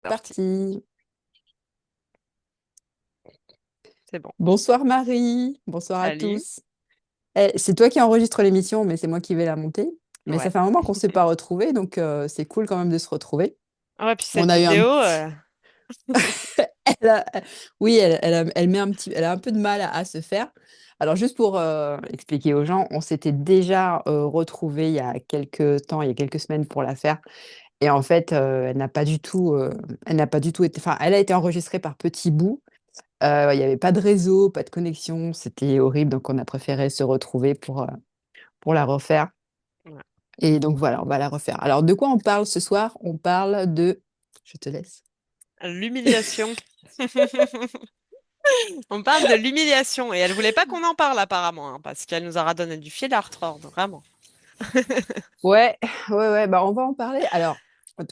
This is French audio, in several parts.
Parti. Parti. C'est bon. Bonsoir Marie, bonsoir à Salut. tous. C'est toi qui enregistre l'émission, mais c'est moi qui vais la monter. Mais ça Ouais. fait un moment qu'on ne s'est pas retrouvés, donc c'est cool quand même de se retrouver. Ouais, puis On cette a eu un vidéo, petit... elle a- Oui, elle met elle a un peu de mal à se faire. Alors juste pour expliquer aux gens, on s'était déjà retrouvés il y a quelques temps, il y a quelques semaines pour la faire. Et en fait, elle n'a pas du tout été... Enfin, elle a été enregistrée par petits bouts. Il n'y avait pas de réseau, pas de connexion, c'était horrible, donc on a préféré se retrouver pour la refaire. ouais. Et donc voilà, on va la refaire. Alors de quoi on parle ce soir? On parle de... Je te laisse. L'humiliation. On parle de l'humiliation et elle voulait pas qu'on en parle apparemment, hein, parce qu'elle nous aura donné du fil à retordre, vraiment. Ouais, ouais, bah on va en parler. Alors,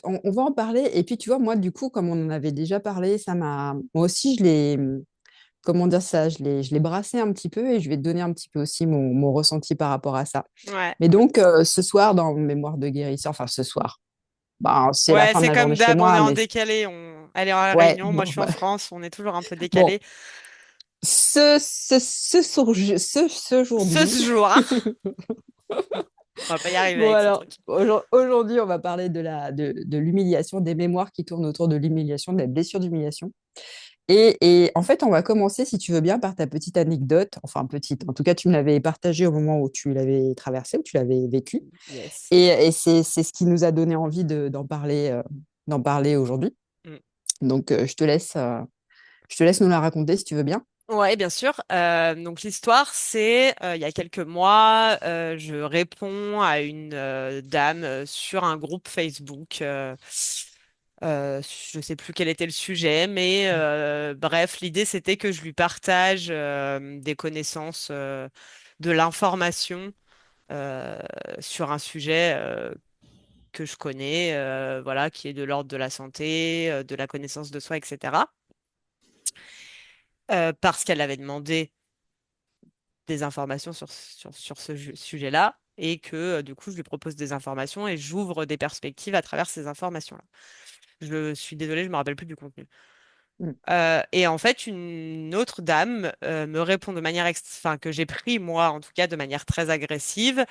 on va en parler. Et puis tu vois, moi du coup, comme on en avait déjà parlé, ça m'a... Moi aussi, comment dire ça? Je l'ai brassé un petit peu et je vais te donner un petit peu aussi mon ressenti par rapport à ça. Ouais. Mais donc, ce soir, dans Mémoire de guérisseur, enfin ce soir, bah, c'est la Ouais, fin de c'est la journée comme chez d'hab, on est moi, en mais décalé. Elle est en ouais, Réunion, moi je bon, suis en bah, France, on est toujours un peu bon, décalé. ce Ce aujourd'hui, jour, on va pas y arriver bon avec ce alors, truc. aujourd'hui, on va parler de l'humiliation, des mémoires qui tournent autour de l'humiliation, des blessures d'humiliation. Et en fait, on va commencer, si tu veux bien, par ta petite anecdote, enfin petite, en tout cas, tu me l'avais partagée au moment où tu l'avais traversée, où tu l'avais vécu. Yes. Et c'est ce qui nous a donné envie d'en parler aujourd'hui. Mm. Donc, je te laisse nous la raconter si tu veux bien. Ouais, bien sûr. Donc l'histoire, c'est il y a quelques mois, je réponds à une dame sur un groupe Facebook. Je sais plus quel était le sujet, mais bref, l'idée c'était que je lui partage des connaissances, de l'information euh, sur un sujet que je connais, voilà, qui est de l'ordre de la santé, de la connaissance de soi, etc. Parce qu'elle avait demandé des informations sur ce sujet-là et que du coup, je lui propose des informations et j'ouvre des perspectives à travers ces informations-là. Je suis désolée, je me rappelle plus du contenu. Mm. Et en fait, une autre dame me répond de manière, enfin, que j'ai pris moi, en tout cas, de manière très agressive,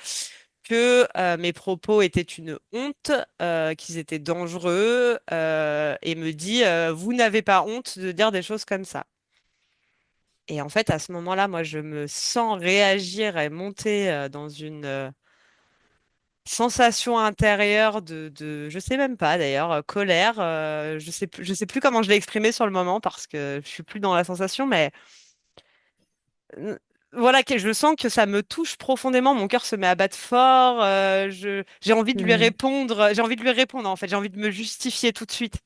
que mes propos étaient une honte, qu'ils étaient dangereux, et me dit, vous n'avez pas honte de dire des choses comme ça. Et en fait, à ce moment-là, moi, je me sens réagir et monter dans une sensation intérieure je sais même pas d'ailleurs, colère. Je sais plus comment je l'ai exprimé sur le moment parce que je suis plus dans la sensation, mais voilà, que je sens que ça me touche profondément. Mon cœur se met à battre fort. J'ai envie de lui Mm. répondre. J'ai envie de lui répondre en fait. J'ai envie de me justifier tout de suite.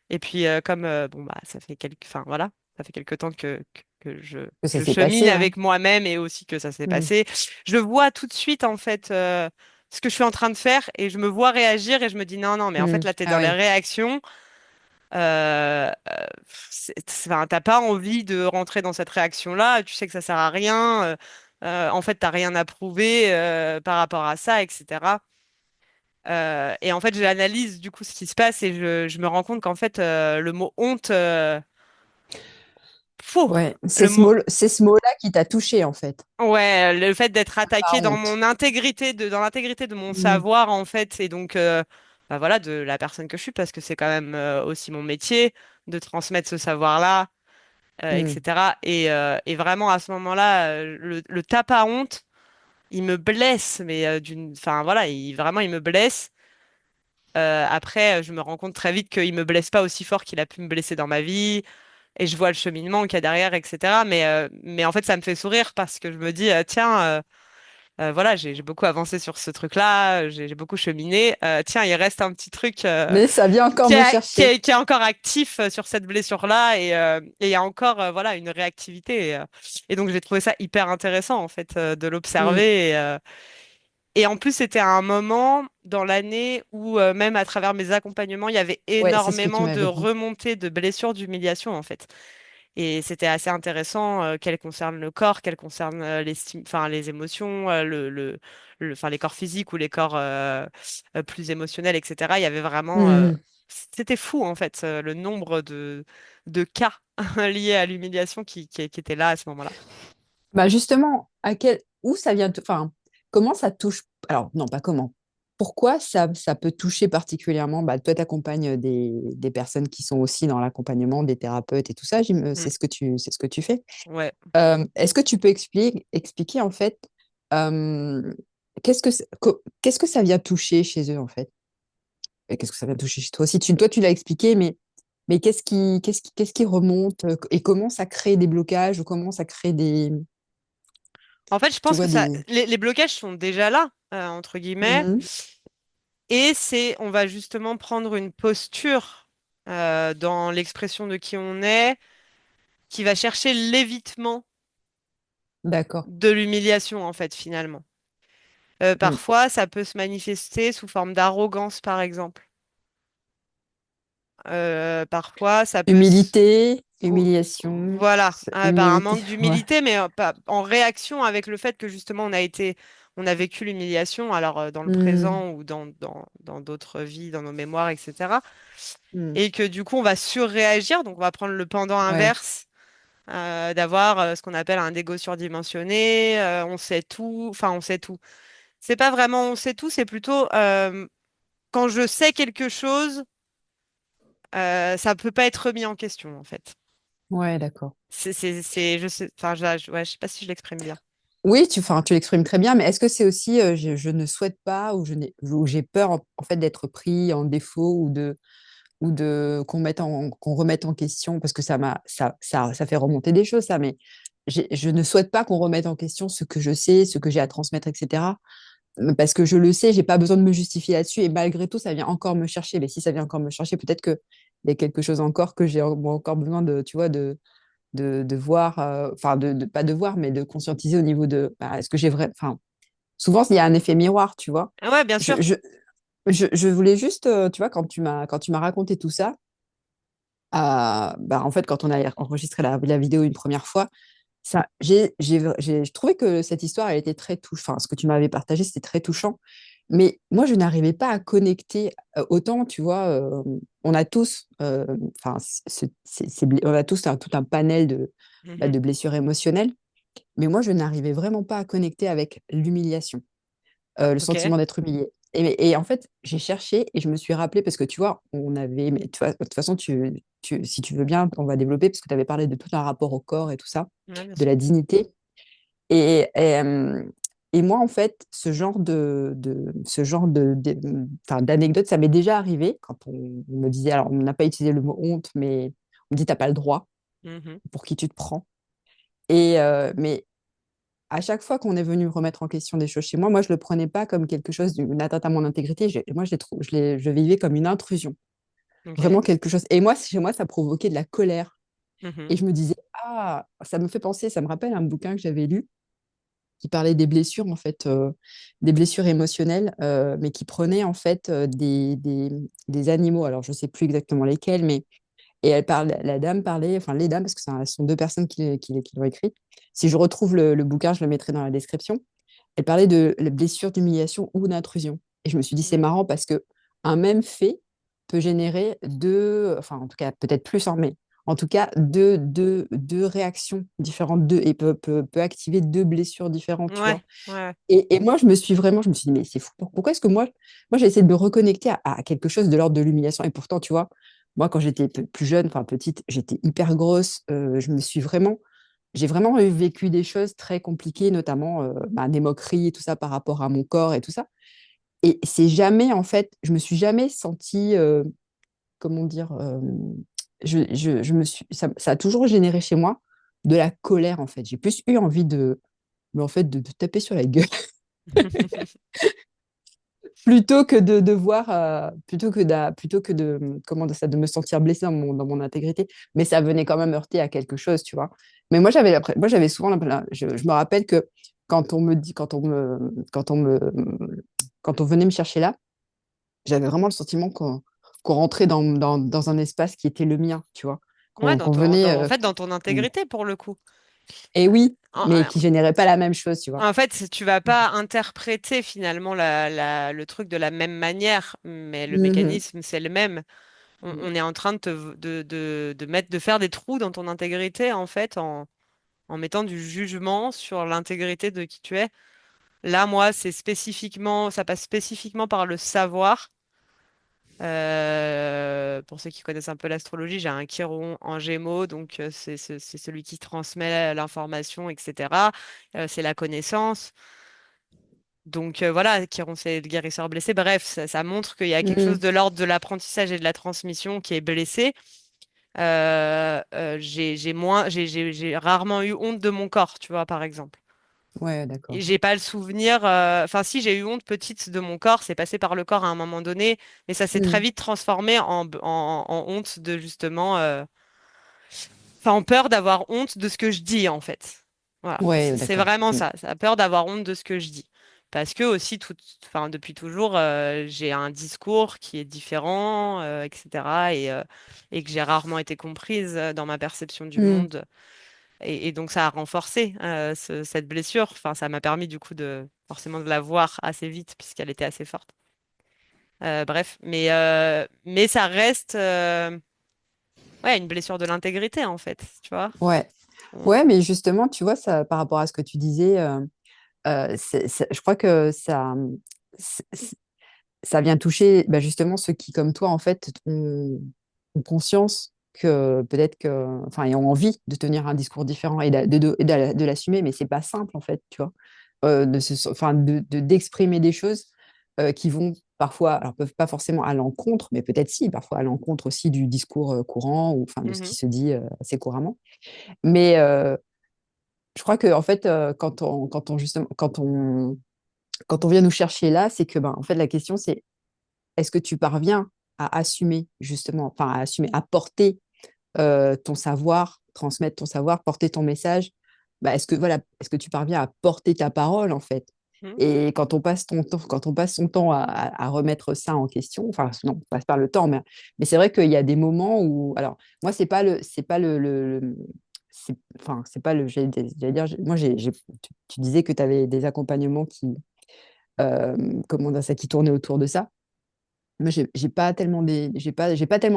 Et puis comme bon bah ça fait enfin voilà, ça fait quelque temps que Que ça je s'est chemine passé, hein. avec moi-même et aussi que ça s'est Mm. passé. Je vois tout de suite en fait ce que je suis en train de faire et je me vois réagir et je me dis non non mais en fait Mm. là t'es Ah dans les oui. réactions. Enfin, t'as pas envie de rentrer dans cette réaction-là. Tu sais que ça sert à rien. En fait, t'as rien à prouver par rapport à ça, etc. Et en fait, j'analyse du coup ce qui se passe et je me rends compte qu'en fait, le mot honte, faux. Ouais, Le mot, c'est ce mot-là qui t'a touché, en fait. ouais, le fait d'être Pas attaqué dans honte. mon intégrité, dans l'intégrité de mon Mm. savoir, en fait, et donc, bah voilà, de la personne que je suis, parce que c'est quand même aussi mon métier de transmettre ce savoir-là, Mm. etc. Et vraiment, à ce moment-là, le tape à honte, il me blesse, mais enfin voilà, vraiment, il me blesse. Après, je me rends compte très vite qu'il me blesse pas aussi fort qu'il a pu me blesser dans ma vie, et je vois le cheminement qu'il y a derrière, etc. Mais en fait, ça me fait sourire parce que je me dis, tiens, voilà, j'ai beaucoup avancé sur ce truc-là, j'ai beaucoup cheminé. Tiens, il reste un petit truc Mais ça vient encore me chercher. qui est encore actif sur cette blessure-là et il y a encore voilà une réactivité. Et donc j'ai trouvé ça hyper intéressant en fait de Mm. l'observer. Et en plus c'était un moment dans l'année où même à travers mes accompagnements il y avait Ouais, c'est ce que tu énormément de m'avais dit. remontées de blessures, d'humiliation en fait. Et c'était assez intéressant qu'elles concernent le corps, qu'elles concernent enfin les émotions, enfin les corps physiques ou les corps plus émotionnels, etc. Il y avait vraiment Mm. c'était fou en fait, le nombre de cas liés à l'humiliation qui étaient là à ce moment-là. Bah justement, où ça vient, enfin, comment ça touche, alors non, pas comment, pourquoi ça peut toucher particulièrement, bah, toi, tu accompagnes des personnes qui sont aussi dans l'accompagnement, des thérapeutes et tout ça, Mm. c'est ce que tu fais. Ouais. Est-ce que tu peux expliquer en fait, euh, qu'est-ce que ça vient toucher chez eux en fait? Et qu'est-ce que ça vient toucher chez toi aussi? Toi, tu l'as expliqué, mais qu'est-ce qui remonte et comment ça crée des blocages ou comment ça crée En fait, je tu pense que vois, ça, les blocages sont déjà là, entre guillemets, Mhm. et on va justement prendre une posture dans l'expression de qui on est, qui va chercher l'évitement D'accord. de l'humiliation, en fait, finalement. Mm. Parfois, ça peut se manifester sous forme d'arrogance, par exemple. Parfois, ça peut Humilité, Vo- humiliation, Voilà, par un humilité. manque Ouais. d'humilité, mais en réaction avec le fait que justement on a vécu l'humiliation, alors dans le Mm. présent ou dans d'autres vies, dans nos mémoires, etc. Mm. Et que du coup, on va surréagir, donc on va prendre le pendant Ouais. inverse, d'avoir ce qu'on appelle un ego surdimensionné, on sait tout, enfin on sait tout. C'est pas vraiment on sait tout, c'est plutôt quand je sais quelque chose, ça peut pas être remis en question en fait. Ouais, d'accord. Je sais, enfin, ouais, je sais pas si je l'exprime bien. Oui, enfin, tu l'exprimes très bien, mais est-ce que c'est aussi je ne souhaite pas ou j'ai peur en fait d'être pris en défaut ou de qu'on remette en question parce que ça fait remonter des choses ça, mais je ne souhaite pas qu'on remette en question ce que je sais, ce que j'ai à transmettre, etc. Parce que je le sais, j'ai pas besoin de me justifier là-dessus et malgré tout, ça vient encore me chercher. Mais si ça vient encore me chercher, peut-être que il y a quelque chose encore que j'ai encore besoin de, tu vois, de voir, enfin, pas de voir, mais de conscientiser au niveau de, bah, est-ce que j'ai vrai, enfin, souvent, il y a un effet miroir, tu vois. Ah ouais, bien Je, sûr. je, je voulais juste, tu vois, quand tu m'as raconté tout ça, bah, en fait, quand on a enregistré la vidéo une première fois, je trouvais que cette histoire, elle était très touchante. Enfin, ce que tu m'avais partagé, c'était très touchant. Mais moi, je n'arrivais pas à connecter autant, tu vois, on a tous, enfin, on a tous tout un panel bah, Mhm. de blessures émotionnelles, mais moi, je n'arrivais vraiment pas à connecter avec l'humiliation, le Ok. sentiment d'être humilié. Et en fait, j'ai cherché et je me suis rappelé parce que tu vois, on avait, mais tu vois, de toute façon, si tu veux bien, on va développer parce que tu avais parlé de tout un rapport au corps et tout ça, Ouais, bien de sûr. la dignité. Et, et, euh, et moi, en fait, enfin, d'anecdote, ça m'est déjà arrivé quand on me disait, alors on n'a pas utilisé le mot honte, mais on me dit, t'as pas le droit, Mhm. pour qui tu te prends. Mais à chaque fois qu'on est venu me remettre en question des choses chez moi, moi, je le prenais pas comme quelque chose d'une atteinte à mon intégrité. Moi, je vivais comme une intrusion, Ok. vraiment quelque chose. Et moi, chez moi, ça provoquait de la colère. Mhm. Et je me disais, ah, ça me fait penser, ça me rappelle un bouquin que j'avais lu qui parlait des blessures, en fait, des blessures émotionnelles, mais qui prenait, en fait, des animaux. Alors, je ne sais plus exactement lesquels, mais. Et la dame parlait, enfin, les dames, parce que ce sont deux personnes qui l'ont écrit. Si je retrouve le bouquin, je le mettrai dans la description. Elle parlait de la blessure d'humiliation ou d'intrusion. Et je me suis dit, c'est Mhm. marrant parce que un même fait peut générer deux, enfin, en tout cas, peut-être plus, hein, mais en tout cas, deux réactions différentes, et peut activer deux blessures différentes, tu Ouais, vois. ouais. Et moi, je me suis dit, mais c'est fou. Pourquoi est-ce que moi j'ai essayé de me reconnecter à quelque chose de l'ordre de l'humiliation. Et pourtant, tu vois, moi, quand j'étais plus jeune, enfin petite, j'étais hyper grosse. J'ai vraiment vécu des choses très compliquées, notamment bah, des moqueries et tout ça par rapport à mon corps et tout ça. Et c'est jamais, en fait, je me suis jamais sentie, comment dire, je me suis, ça a toujours généré chez moi de la colère, en fait. J'ai plus eu envie mais en fait, de taper sur la gueule plutôt que de voir, plutôt que comment dire ça, de me sentir blessée dans mon intégrité. Mais ça venait quand même heurter à quelque chose, tu vois. Mais moi, j'avais souvent, je me rappelle que quand on me dit, quand on venait me chercher là, j'avais vraiment le sentiment qu'on rentrait dans un espace qui était le mien, tu vois. Ouais, Qu'on venait, en fait, dans ton intégrité pour le coup. et oui, mais En, qui générait pas la même chose, tu vois. en fait, tu vas pas interpréter finalement le truc de la même manière, mais le Mhm. mécanisme, c'est le même. Mm. on est en train de faire des trous dans ton intégrité, en fait, en mettant du jugement sur l'intégrité de qui tu es. Là, moi, ça passe spécifiquement par le savoir. Pour ceux qui connaissent un peu l'astrologie, j'ai un Chiron en Gémeaux, donc c'est celui qui transmet l'information, etc. C'est la connaissance. Donc voilà, Chiron, c'est le guérisseur blessé. Bref, ça montre qu'il y a quelque chose Mm. de l'ordre de l'apprentissage et de la transmission qui est blessé. J'ai rarement eu honte de mon corps, tu vois, par exemple. Ouais, Et d'accord. j'ai pas le souvenir. Enfin, si j'ai eu honte petite de mon corps, c'est passé par le corps à un moment donné, mais ça s'est très Mm. vite transformé en honte de justement, enfin, en peur d'avoir honte de ce que je dis en fait. Voilà, Ouais, c'est d'accord. vraiment Mm. ça. Ça a peur d'avoir honte de ce que je dis. Parce que aussi, enfin, depuis toujours, j'ai un discours qui est différent, etc. Et que j'ai rarement été comprise dans ma perception du Mm. monde. Et donc ça a renforcé cette blessure. Enfin, ça m'a permis du coup de forcément de la voir assez vite puisqu'elle était assez forte. Bref, mais ça reste ouais, une blessure de l'intégrité en fait, tu vois. Ouais. On- Ouais, mais justement, tu vois, ça, par rapport à ce que tu disais, je crois que c'est- ça vient toucher bah, justement ceux qui, comme toi, en fait, ont conscience que peut-être que, enfin, ils ont envie de tenir un discours différent et de l'assumer, mais c'est pas simple, en fait, tu vois, enfin, d'exprimer des choses qui vont parfois, alors peuvent pas forcément à l'encontre, mais peut-être si, parfois à l'encontre aussi du discours courant ou enfin de ce qui Mhm, se dit assez couramment. Mais je crois que en fait, justement, quand on vient nous chercher là, c'est que ben, en fait, la question c'est est-ce que tu parviens à assumer justement, enfin à assumer, à porter ton savoir, transmettre ton savoir, porter ton message. Bah, est-ce que tu parviens à porter ta parole en fait? mhm. Et quand on passe son temps à remettre ça en question, enfin non, on passe pas le temps, mais c'est vrai qu'il y a des moments où, alors moi c'est pas enfin c'est pas le, j'allais dire, moi tu disais que tu avais des accompagnements comment dire ça, qui tournaient autour de ça. Moi, j'ai pas tellement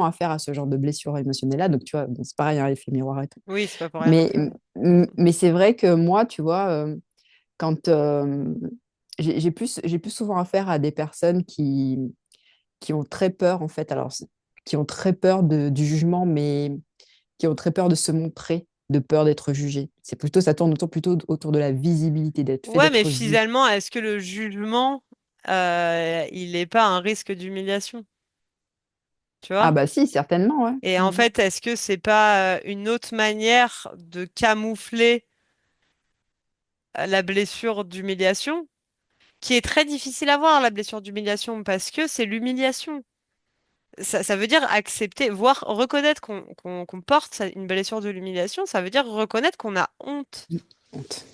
affaire à ce genre de blessure émotionnelle-là. Donc, tu vois, bon, c'est pareil, un effet miroir et tout. Oui, c'est pas pour rien non Mais, plus. mais c'est vrai que moi, tu vois, quand j'ai plus souvent affaire à des personnes qui ont très peur, en fait, qui ont très peur du jugement, mais qui ont très peur de se montrer, de peur d'être jugé. Ça tourne plutôt autour de la visibilité, d'être fait Ouais, mais d'être vu. finalement, est-ce que le jugement, il n'est pas un risque d'humiliation, tu Ah vois? bah si, certainement, ouais. Et en Mhm. fait, est-ce que c'est pas une autre manière de camoufler la blessure d'humiliation, qui est très difficile à voir, la blessure d'humiliation, parce que c'est l'humiliation. Ça veut dire accepter, voire reconnaître qu'on porte une blessure de l'humiliation, ça veut dire reconnaître qu'on a honte. Honte.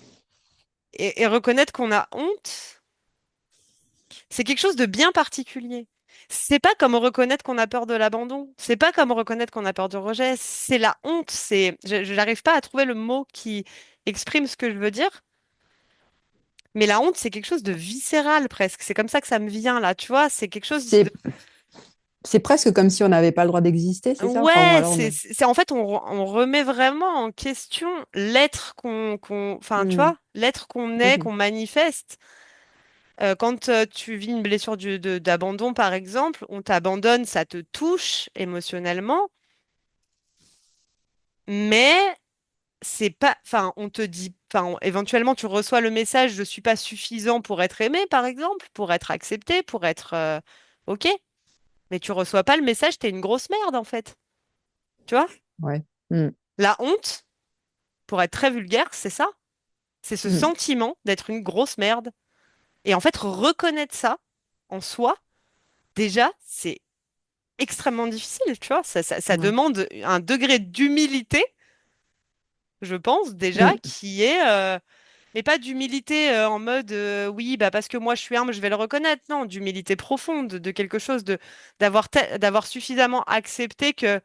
Et reconnaître qu'on a honte, c'est quelque chose de bien particulier. C'est pas comme reconnaître qu'on a peur de l'abandon. C'est pas comme reconnaître qu'on a peur du rejet. C'est la honte. Je n'arrive pas à trouver le mot qui exprime ce que je veux dire. Mais la honte, c'est quelque chose de viscéral presque. C'est comme ça que ça me vient là. Tu vois, c'est quelque chose de. C'est C'est presque comme si on n'avait pas le droit d'exister, c'est ça? Enfin, ou Ouais, alors en fait, on remet vraiment en question l'être enfin, tu Hmm. vois, l'être qu'on est, Mhm. qu'on manifeste. Quand tu vis une blessure d'abandon, par exemple, on t'abandonne, ça te touche émotionnellement, mais c'est pas, enfin, on te dit, enfin, éventuellement, tu reçois le message, je suis pas suffisant pour être aimé, par exemple, pour être accepté, pour être OK, mais tu reçois pas le message, t'es une grosse merde, en fait. Tu vois? Ouais. Hmm. La honte, pour être très vulgaire, c'est ça. C'est ce Hmm. sentiment d'être une grosse merde. Et en fait, reconnaître ça en soi, déjà, c'est extrêmement difficile, tu vois. Ça Ouais. demande un degré d'humilité, je pense, déjà, Hmm. qui est... mais pas d'humilité en mode oui, bah parce que moi je suis humble, je vais le reconnaître. Non, d'humilité profonde, de quelque chose d'avoir suffisamment accepté que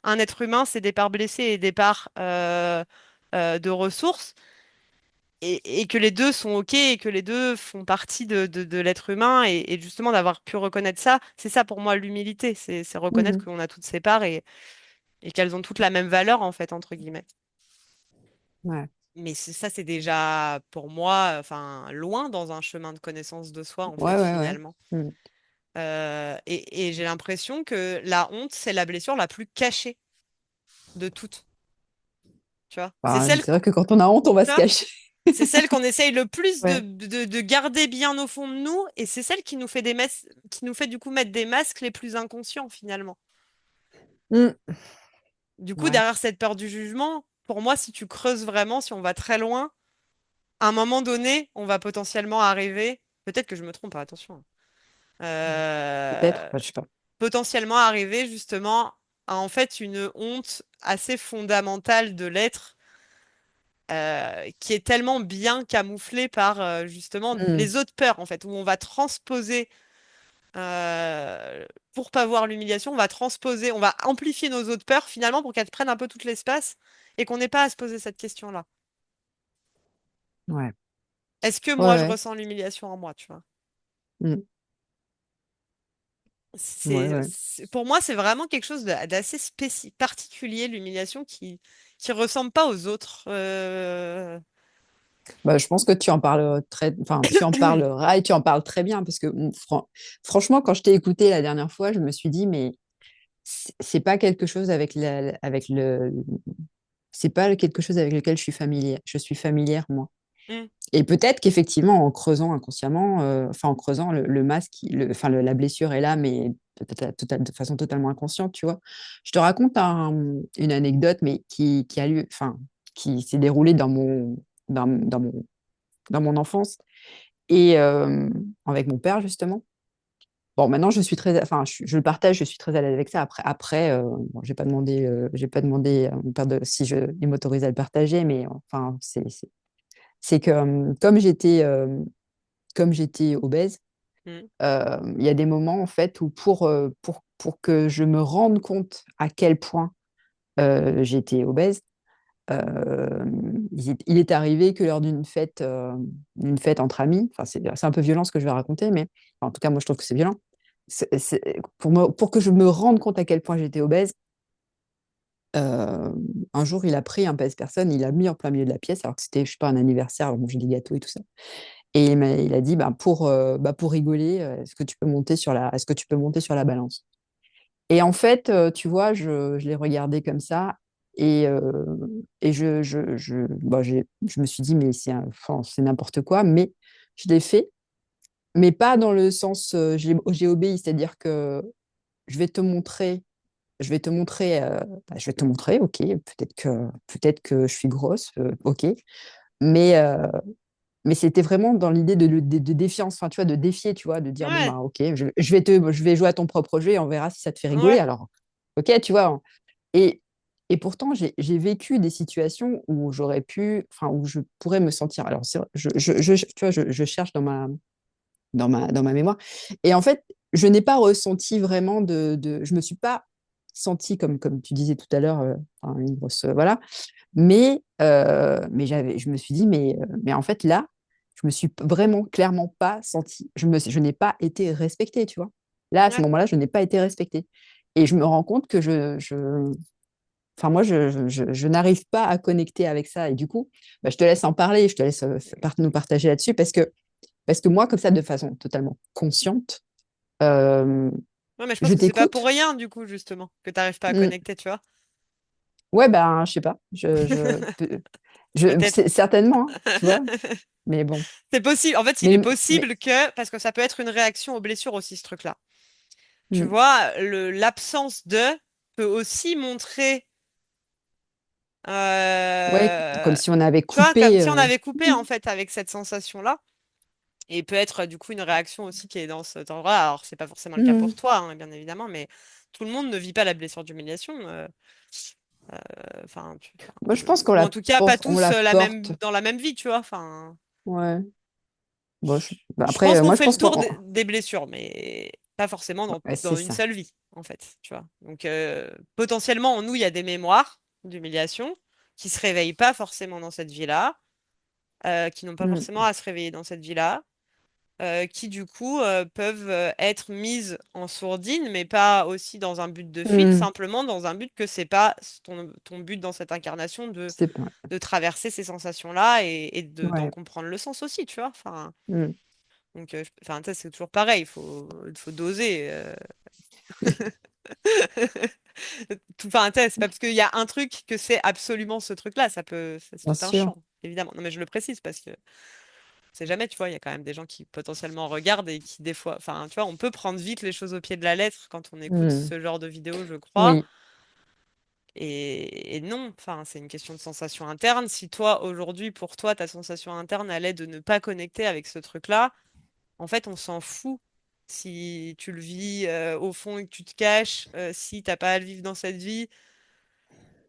un être humain, c'est des parts blessées et des parts de ressources, et que les deux sont OK et que les deux font partie de l'être humain et justement d'avoir pu reconnaître ça, c'est ça pour moi l'humilité, c'est reconnaître Mhm. qu'on a toutes ces parts et qu'elles ont toutes la même valeur en fait, entre guillemets. Ouais, Mais ça, c'est déjà pour moi, enfin, loin dans un chemin de connaissance de soi, en ouais, fait, ouais, ouais. finalement. Mhm. Et j'ai l'impression que la honte, c'est la blessure la plus cachée de toutes, tu vois. Bah, c'est vrai que quand on a honte, on va Tu se vois, cacher. c'est celle qu'on essaye le plus Ouais. de garder bien au fond de nous, et c'est celle qui nous fait qui nous fait du coup mettre des masques les plus inconscients, finalement. Mhm. Du coup, Ouais. derrière cette peur du jugement, pour moi, si tu creuses vraiment, si on va très loin, à un moment donné, on va potentiellement arriver, peut-être que je me trompe, hein, attention, Peut-être, euh, enfin, je sais pas. potentiellement arriver justement à en fait une honte assez fondamentale de l'être qui est tellement bien camouflée par justement Mhm. les autres peurs en fait, où on va transposer euh, pour pas voir l'humiliation, on va transposer, on va amplifier nos autres peurs finalement pour qu'elles prennent un peu tout l'espace et qu'on n'ait pas à se poser cette question-là. Ouais, Est-ce que ouais, moi je ouais. ressens l'humiliation en moi, tu vois? Mhm. Ouais, ouais. Pour moi, c'est vraiment quelque chose d'assez particulier, l'humiliation qui ressemble pas aux autres. Bah, je pense que tu en parles enfin, tu en parleras et tu en parles très bien parce que franchement, quand je t'ai écouté la dernière fois, je me suis dit, mais c'est pas quelque chose avec c'est pas quelque chose avec lequel je suis familière. Je suis familière, moi. Mm, Et peut-être qu'effectivement, en creusant inconsciemment, enfin, en creusant le masque, enfin, la blessure est là, mais de façon totalement inconsciente, tu vois. Je te raconte une anecdote, mais qui a lieu, enfin, qui s'est déroulée dans, dans mon, dans mon enfance et avec mon père, justement. Bon, maintenant, je suis très, enfin, je le partage, je suis très à l'aise avec ça. Après, bon, j'ai pas demandé à mon père si il m'autorisait à le partager, mais enfin, c'est que comme j'étais obèse, mm. il y a des moments en fait où pour que je me rende compte à quel point j'étais obèse, il est arrivé que lors d'une fête entre amis, enfin c'est un peu violent ce que je vais raconter, mais enfin, en tout cas moi je trouve que c'est violent. Pour que je me rende compte à quel point j'étais obèse, euh, un jour il a pris un pèse-personne, il a mis en plein milieu de la pièce, alors que c'était, je sais pas, un anniversaire, on mangeait des gâteaux et tout ça. Et il a dit, pour rigoler, est-ce que tu peux monter sur la balance? Et en fait, tu vois, je l'ai regardé comme ça et je me suis dit, mais enfin, c'est n'importe quoi, mais je l'ai fait, mais pas dans le sens, j'ai obéi, c'est-à-dire que je vais te montrer, je vais te montrer, ok, peut-être que je suis grosse, ok, mais, mais c'était vraiment dans l'idée de défiance, enfin, tu vois, de défier, tu vois, de dire, bon, Ouais, bah, ok, je vais jouer à ton propre jeu et on verra si ça te fait rigoler. ouais, Alors, ok, tu vois. Et, et pourtant, j'ai vécu des situations où j'aurais pu, enfin, où je pourrais me sentir. Alors, tu vois, je cherche dans ma mémoire. Et en fait, je n'ai pas ressenti vraiment je me suis pas sentie comme tu disais tout à l'heure, enfin, une grosse, voilà, mais je me suis dit, mais en fait, là, je me suis vraiment clairement pas sentie. Je n'ai pas été respectée, tu vois. Là, à ce ouais. moment-là, je n'ai pas été respectée. Et je me rends compte que enfin, moi, je n'arrive pas à connecter avec ça. Et du coup, bah, je te laisse en parler, je te laisse nous partager là-dessus parce que moi, comme ça, de façon totalement consciente, euh, Ouais, mais je pense je que c'est pas pour t'écoute. rien, du coup, justement, que t'arrives pas à Mm. connecter, tu vois. Ouais, ben, je sais pas. Peut-être. C'est certainement, hein, tu vois. Mais bon. C'est possible. En fait, il est Mais possible que, parce que ça peut être une réaction aux blessures aussi, ce truc-là. Tu mm. vois, l'absence de peut aussi montrer, Ouais, comme euh, si on avait tu vois, comme coupé. si on avait coupé, en fait, avec cette sensation-là. Et peut être, du coup, une réaction aussi qui est dans cet endroit. Alors, c'est pas forcément le cas pour Mm. toi, hein, bien évidemment, mais tout le monde ne vit pas la blessure d'humiliation. Enfin, Moi, je pense ou en tout cas, pas on tous la porte. dans la même vie, tu vois. Enfin, Ouais. Bon, bah, je après, pense qu'on moi, je fait le pense tour qu'on. des blessures, mais pas forcément Ouais, c'est dans une ça. seule vie, en fait, tu vois. Donc, potentiellement, en nous, il y a des mémoires d'humiliation qui se réveillent pas forcément dans cette vie-là. qui n'ont pas forcément mm, à se réveiller dans cette vie-là, qui du coup peuvent être mises en sourdine, mais pas aussi dans un but de fuite, mm. simplement dans un but que c'est pas ton but dans cette incarnation C'est pas. de traverser ces sensations-là et d'en Ouais. comprendre le sens aussi, tu vois. Enfin, Mm. donc, enfin, tu sais, c'est toujours pareil, il faut doser. Enfin, tu sais, c'est pas parce qu'il y a un truc que c'est absolument ce truc-là, c'est Bien tout un sûr. champ, évidemment. Non, mais je le précise parce que c'est jamais, tu vois, il y a quand même des gens qui potentiellement regardent et qui des fois, enfin, tu vois, on peut prendre vite les choses au pied de la lettre quand on écoute Mm. ce genre de vidéo, je crois. Oui. Et non, enfin, c'est une question de sensation interne. Si toi, aujourd'hui, pour toi, ta sensation interne, elle est de ne pas connecter avec ce truc-là, en fait, on s'en fout. Si tu le vis au fond et que tu te caches, si t'as pas à le vivre dans cette vie,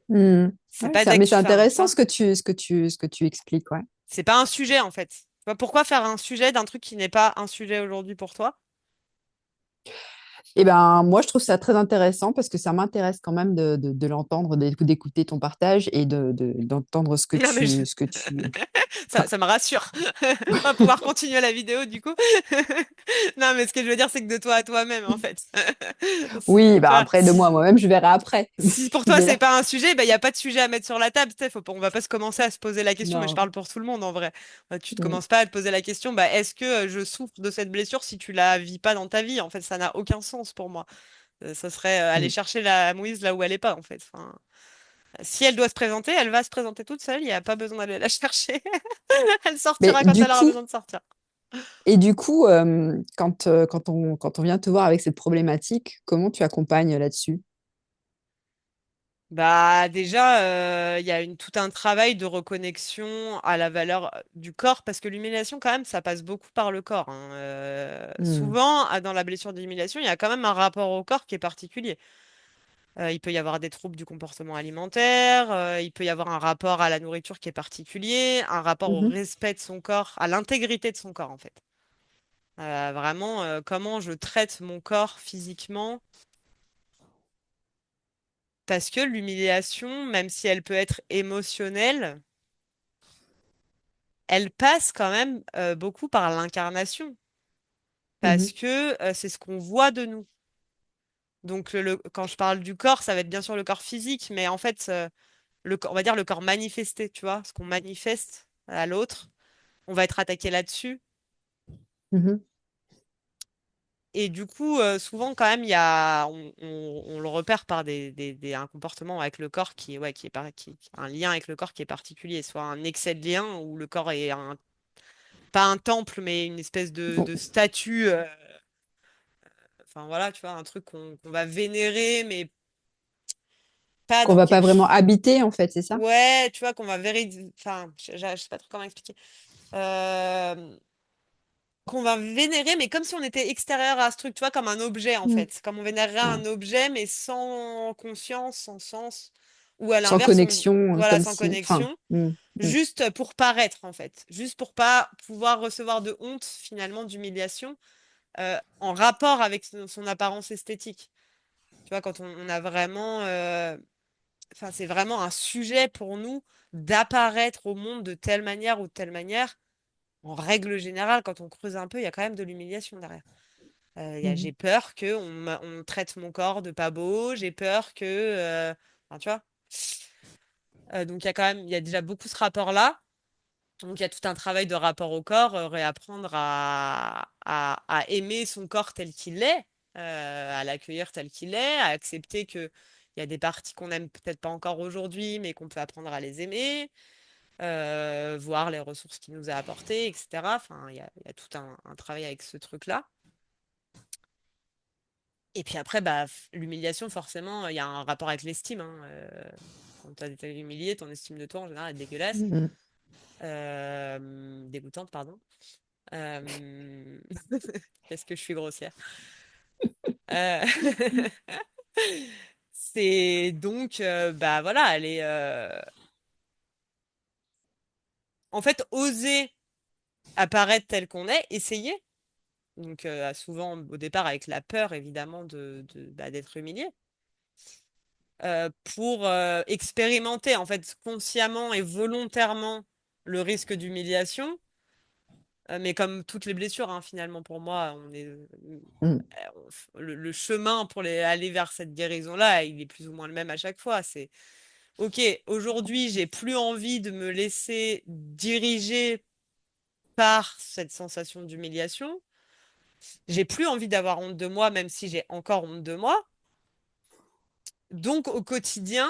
Mm. c'est Ouais, pas mais c'est d'actu, enfin, tu intéressant vois, ce que tu expliques, ouais. c'est pas un sujet en fait. Tu vois, pourquoi faire un sujet d'un truc qui n'est pas un sujet aujourd'hui pour toi? Eh ben, moi, je trouve ça très intéressant parce que ça m'intéresse quand même de l'entendre, d'écouter ton partage et d'entendre Non, mais ce que tu, enfin, ça me rassure. On va pouvoir continuer la vidéo du coup. Non, mais ce que je veux dire, c'est que de toi à toi-même, en fait. oui, Tu bah vois, après, de moi à moi-même, je verrai après. si pour toi Mais c'est là, pas un sujet, il n'y a pas de sujet à mettre sur la table. Tu sais, on va pas se commencer à se poser la question, mais je non. parle pour tout le monde en vrai. Tu te Mm, commences pas à te poser la question, bah, est-ce que je souffre de cette blessure si tu la vis pas dans ta vie? En fait, ça n'a aucun sens pour moi. Ça serait aller mm. chercher la mouise là où elle est pas, en fait. Enfin, si elle doit se présenter, elle va se présenter toute seule. Il n'y a pas besoin d'aller la chercher. Elle Mais sortira quand elle aura besoin de sortir. du coup, quand on vient te voir avec cette problématique, comment tu accompagnes là-dessus? Bah déjà, il y a tout un travail de reconnexion à la valeur du corps, parce que l'humiliation, quand même, ça passe beaucoup par le corps, hein. Mm, Souvent, dans la blessure de l'humiliation, il y a quand même un rapport au corps qui est particulier. Il peut y avoir des troubles du comportement alimentaire, il peut y avoir un rapport à la nourriture qui est particulier, un rapport au mhm, respect de son corps, à l'intégrité de son cort, en fait. Vraiment, comment je traite mon corps physiquement. Parce que l'humiliation, même si elle peut être émotionnelle, elle passe quand même beaucoup par l'incarnation. mhm, Parce que c'est ce qu'on voit de nous. Donc, quand je parle du corps, ça va être bien sûr le corps physique, mais en fait, on va dire le corps manifesté, tu vois, ce qu'on manifeste à l'autre, on va être attaqué là-dessus. mhm. Et du coup, souvent, quand même, il y a, on le repère par un comportement avec le corps ouais, un lien avec le corps qui est particulier, soit un excès de lien où le corps est pas un temple, mais une espèce Bon, de statue. Enfin voilà, tu vois, un truc qu'on va vénérer, mais pas qu'on dans va pas quelque vraiment habiter, en fait, c'est ça? Ouais, tu vois, qu'on va vérifier. Enfin, je sais pas trop comment expliquer. Euh, qu'on va vénérer, mais comme si on était extérieur à ce truc, tu vois, comme un objet en Mm. fait. Comme on vénérerait Ouais. un objet, mais sans conscience, sans sens. Ou à Sans l'inverse, connexion, voilà, comme sans si, enfin, connexion. mm. Juste pour paraître en fait. Juste pour pas pouvoir recevoir de honte, finalement, d'humiliation, en rapport avec son apparence esthétique. Tu vois, quand on a vraiment. Enfin, c'est vraiment un sujet pour nous d'apparaître au monde de telle manière ou de telle manière. En règle générale, quand on creuse un peu, il y a quand même de l'humiliation derrière. Mhm. J'ai peur que on traite mon corps de pas beau, j'ai peur que, enfin, tu vois. Donc il y a quand même, il y a déjà beaucoup ce rapport-là. Donc il y a tout un travail de rapport au corps, réapprendre à aimer son corps tel qu'il est, à l'accueillir tel qu'il est, à accepter que il y a des parties qu'on aime peut-être pas encore aujourd'hui, mais qu'on peut apprendre à les aimer, voir les ressources qu'il nous a apportées, etc. Enfin, il y a tout un travail avec ce truc-là. Et puis après, bah, l'humiliation, forcément, il y a un rapport avec l'estime, hein. Quand tu as été humilié, ton estime de toi, en général, est dégueulasse. Mhm. Dégoûtante, pardon. Euh, Qu'est-ce que je suis grossière. Euh, C'est donc, bah voilà, en fait, oser apparaître tel qu'on est, essayer. Donc, souvent, au départ, avec la peur, évidemment, bah, d'être humilié. Pour expérimenter, en fait, consciemment et volontairement le risque d'humiliation. Mais comme toutes les blessures, hein, finalement, pour moi, Mm. le chemin pour aller vers cette guérison-là, il est plus ou moins le même à chaque fois. C'est, OK, aujourd'hui, j'ai plus envie de me laisser diriger par cette sensation d'humiliation. J'ai plus envie d'avoir honte de moi, même si j'ai encore honte de moi. Donc, au quotidien,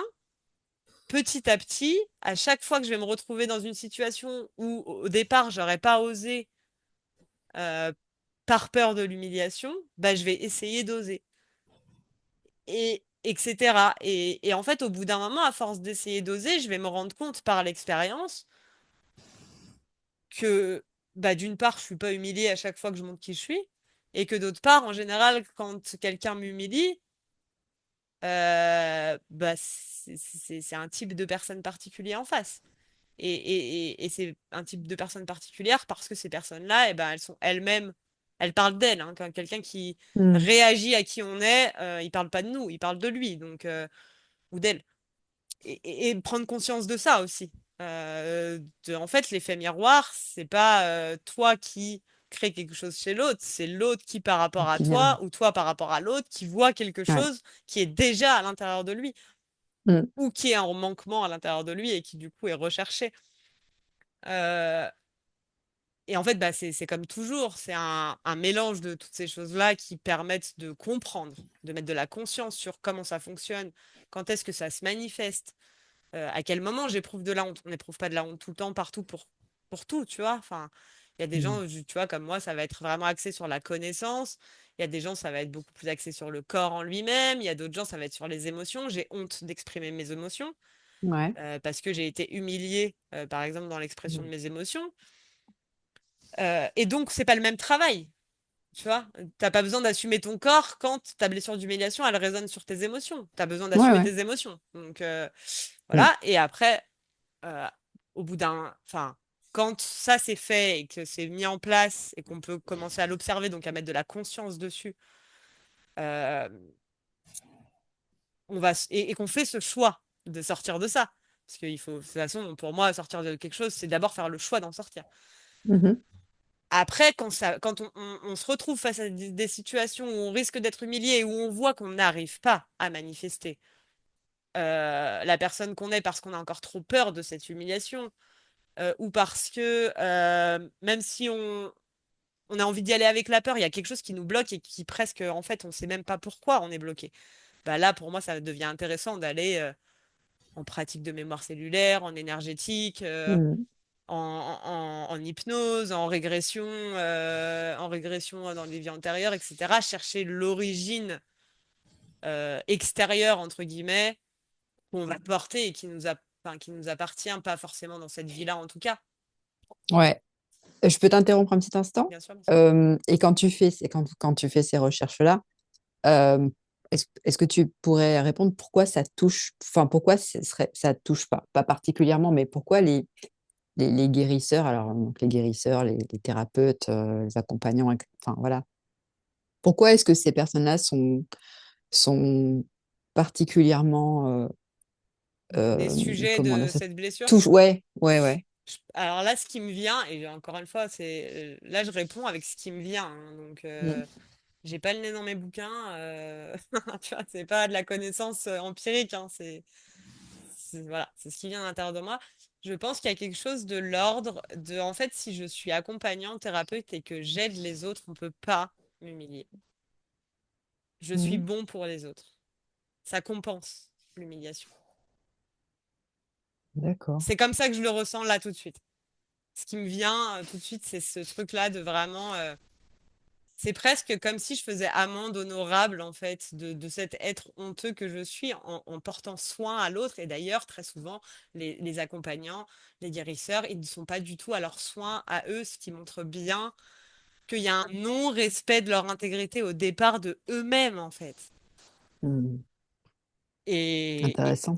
petit à petit, à chaque fois que je vais me retrouver dans une situation où, au départ, j'aurais pas osé, euh, par peur de l'humiliation, bah, je vais essayer d'oser. Et etc. Et en fait, au bout d'un moment, à force d'essayer d'oser, je vais me rendre compte par l'expérience que, bah, d'une part, je suis pas humiliée à chaque fois que je montre qui je suis, et que d'autre part, en général, quand quelqu'un m'humilie, bah, c'est un type de personne particulier en face. Et c'est un type de personne particulière parce que ces personnes-là, eh ben, elles sont elles-mêmes, elles parlent d'elles, hein. Quand quelqu'un qui Mm. réagit à qui on est, il parle pas de nous, il parle de lui, donc, ou d'elle. Et prendre conscience de ça aussi. En fait, l'effet miroir, c'est pas toi qui crée quelque chose chez l'autre, c'est l'autre qui, par rapport à Qui vient. toi, ou toi par rapport à l'autre, qui voit quelque Ouais. chose qui est déjà à l'intérieur de lui, Mm. ou qui est en manquement à l'intérieur de lui et qui du coup est recherché. Euh, et en fait, bah, c'est comme toujours, c'est un mélange de toutes ces choses-là qui permettent de comprendre, de mettre de la conscience sur comment ça fonctionne, quand est-ce que ça se manifeste, à quel moment j'éprouve de la honte. On n'éprouve pas de la honte tout le temps, partout, pour tout, tu vois. Enfin, il y a des Mm. gens, tu vois, comme moi, ça va être vraiment axé sur la connaissance. Il y a des gens, ça va être beaucoup plus axé sur le corps en lui-même. Il y a d'autres gens, ça va être sur les émotions. J'ai honte d'exprimer mes émotions Ouais. parce que j'ai été humiliée, par exemple, dans l'expression de Mm. mes émotions. Et donc, c'est pas le même travail. Tu vois, t'as pas besoin d'assumer ton corps quand ta blessure d'humiliation, elle résonne sur tes émotions. T'as besoin Ouais, d'assumer ouais. tes émotions. Donc, Mm. voilà. Et après, euh, au bout enfin, quand ça c'est fait et que c'est mis en place et qu'on peut commencer à l'observer, donc à mettre de la conscience dessus, euh, et qu'on fait ce choix de sortir de ça. Parce qu'il faut, de toute façon, pour moi, sortir de quelque chose, c'est d'abord faire le choix d'en sortir. Mhm. Après, quand on se retrouve face à des situations où on risque d'être humilié et où on voit qu'on n'arrive pas à manifester la personne qu'on est parce qu'on a encore trop peur de cette humiliation, ou parce que même si on a envie d'y aller avec la peur, il y a quelque chose qui nous bloque et qui presque, en fait, on ne sait même pas pourquoi on est bloqué. Bah là, pour moi, ça devient intéressant d'aller en pratique de mémoire cellulaire, en énergétique, Mm. en hypnose, en régression dans les vies antérieures, etc. Chercher l'origine extérieure, entre guillemets, qu'on va porter et enfin, qui nous appartient, pas forcément dans cette vie-là en tout cas. Ouais. Je peux t'interrompre un petit instant? Bien sûr, bien sûr. Et quand tu fais ces recherches-là, euh, est-ce que tu pourrais répondre pourquoi ça touche, enfin pourquoi ça touche pas, pas particulièrement, mais pourquoi les guérisseurs, alors donc les guérisseurs, les thérapeutes, les accompagnants, enfin voilà, pourquoi est-ce que ces personnes-là sont particulièrement, Des sujets comment dire de ça, cette blessure. touche, ouais, ouais, ouais. Alors là, ce qui me vient, et encore une fois, là, je réponds avec ce qui me vient, hein. Donc, Mm. j'ai pas le nez dans mes bouquins. Tu vois, c'est pas de la connaissance empirique, hein. Voilà, c'est ce qui vient à l'intérieur de moi. Je pense qu'il y a quelque chose de l'ordre de, en fait, si je suis accompagnante, thérapeute et que j'aide les autres, on peut pas m'humilier. Je suis Mm. bon pour les autres. Ça compense l'humiliation. D'accord. C'est comme ça que je le ressens là tout de suite. Ce qui me vient tout de suite, c'est ce truc-là de vraiment. C'est presque comme si je faisais amende honorable, en fait, de cet être honteux que je suis en portant soin à l'autre. Et d'ailleurs, très souvent, les accompagnants, les guérisseurs, ils ne sont pas du tout à leurs soins à eux, ce qui montre bien qu'il y a un non-respect de leur intégrité au départ de eux-mêmes, en fait. Mm. Et Intéressant.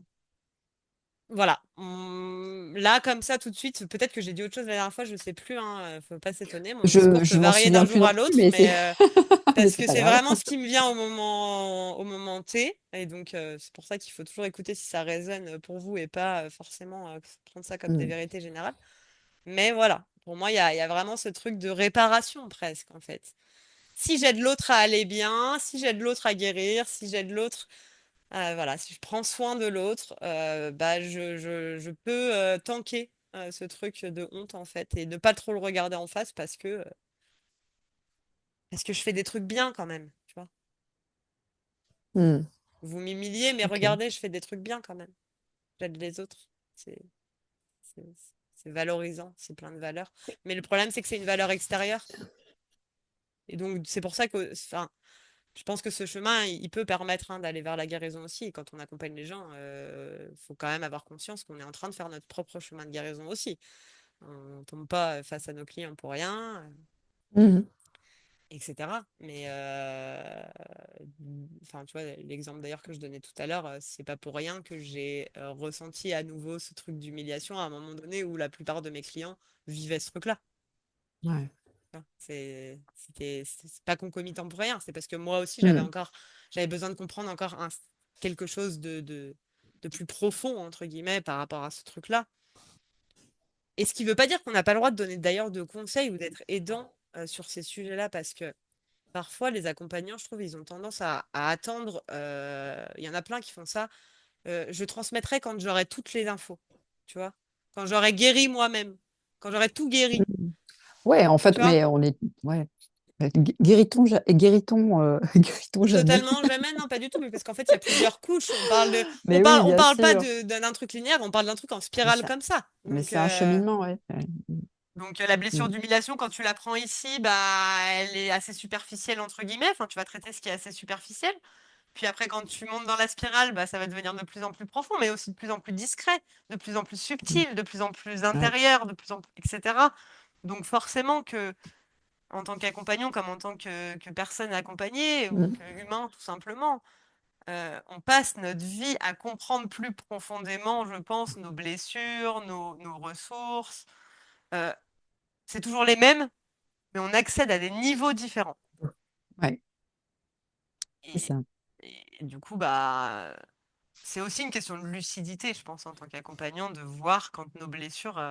voilà. Là, comme ça, tout de suite, peut-être que j'ai dit autre chose la dernière fois, je sais plus, hein, faut pas s'étonner. Mon discours peut Je m'en varier d'un souviens plus jour non à plus, l'autre, mais mais mais parce c'est que pas c'est grave. vraiment ce qui me vient au moment T. Et donc, c'est pour ça qu'il faut toujours écouter si ça résonne pour vous et pas forcément prendre ça comme des Mm. vérités générales. Mais voilà, pour moi, il y a vraiment ce truc de réparation presque, en fait. Si j'aide l'autre à aller bien, si j'aide l'autre à guérir, si j'aide l'autre, voilà, si je prends soin de l'autre, bah, je peux tanker ce truc de honte, en fait, et ne pas trop le regarder en face parce que je fais des trucs bien quand même, tu vois. Hmm. Vous m'humiliez, mais Ok. regardez, je fais des trucs bien quand même. J'aide les autres. C'est, c'est, c'est valorisant, c'est plein de valeurs. Mais le problème, c'est que c'est une valeur extérieure. Et donc, c'est pour ça que, enfin, je pense que ce chemin, il peut permettre d'aller vers la guérison aussi. Et quand on accompagne les gens, il faut quand même avoir conscience qu'on est en train de faire notre propre chemin de guérison aussi. On ne tombe pas face à nos clients pour rien, Mhm. etc. Mais, enfin, tu vois, l'exemple d'ailleurs que je donnais tout à l'heure, c'est pas pour rien que j'ai ressenti à nouveau ce truc d'humiliation à un moment donné où la plupart de mes clients vivaient ce truc-là. Ouais. Hein, c'est pas concomitant pour rien. C'est parce que moi aussi, Hmm. j'avais besoin de comprendre encore quelque chose de plus profond, entre guillemets, par rapport à ce truc-là. Et ce qui veut pas dire qu'on n'a pas le droit de donner d'ailleurs de conseils ou d'être aidant sur ces sujets-là, parce que parfois, les accompagnants, je trouve, ils ont tendance à attendre. Il y en a plein qui font ça. Je transmettrai quand j'aurai toutes les infos, tu vois, quand j'aurai guéri moi-même, quand j'aurai tout guéri, Mhm. Ouais, en fait, tu vois. mais on est. Ouais. Guérit-on, guérit-on, guérit-on jamais? Totalement jamais, non, pas du tout, mais parce qu'en fait, il y a plusieurs couches. Mais oui, On bien parle pas sûr. d'un truc linéaire, on parle d'un truc en Mais spirale ça, comme ça. mais c'est un cheminement, ouais. Ouais. La blessure Mm. d'humiliation, quand tu la prends ici, bah, elle est assez superficielle entre guillemets. Enfin, tu vas traiter ce qui est assez superficiel. Puis après, quand tu montes dans la spirale, bah, ça va devenir de plus en plus profond, mais aussi de plus en plus discret, de plus en plus Mm. subtil, de plus en plus Ouais. intérieur, de plus en plus, etc. Donc forcément que, en tant qu'accompagnant, comme en tant que personne accompagnée ou Mm. qu'humain, tout simplement, on passe notre vie à comprendre plus profondément, je pense, nos blessures, nos ressources. Euh, c'est toujours les mêmes, mais on accède à des niveaux différents. Ouais, c'est Et, ça. et du coup, bah, c'est aussi une question de lucidité, je pense, en tant qu'accompagnant, de voir quand nos blessures,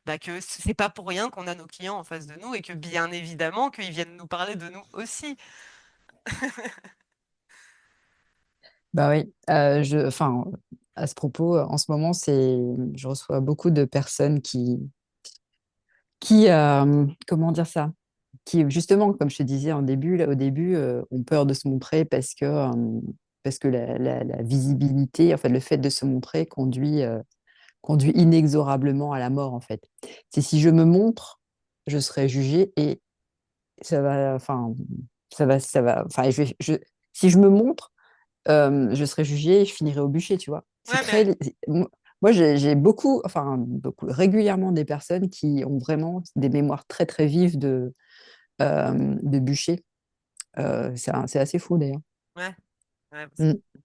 bah, que c'est pas pour rien qu'on a nos clients en face de nous et que bien évidemment qu'ils viennent nous parler de nous aussi. Bah oui. Enfin, à ce propos, en ce moment, je reçois beaucoup de personnes qui, comment dire ça? Qui, justement, comme je te disais en début, là, au début, ont peur de se montrer parce que la visibilité, en fait, le fait de se montrer conduit inexorablement à la mort, en fait. C'est si je me montre, je serai jugée et ça va, enfin, enfin, si je me montre, je serai jugée et je finirai au bûcher, tu vois. C'est Ouais, mais très, moi, j'ai beaucoup, enfin, beaucoup, régulièrement des personnes qui ont vraiment des mémoires très, très vives de bûcher. C'est assez fou, d'ailleurs. ouais, ouais, Mm. il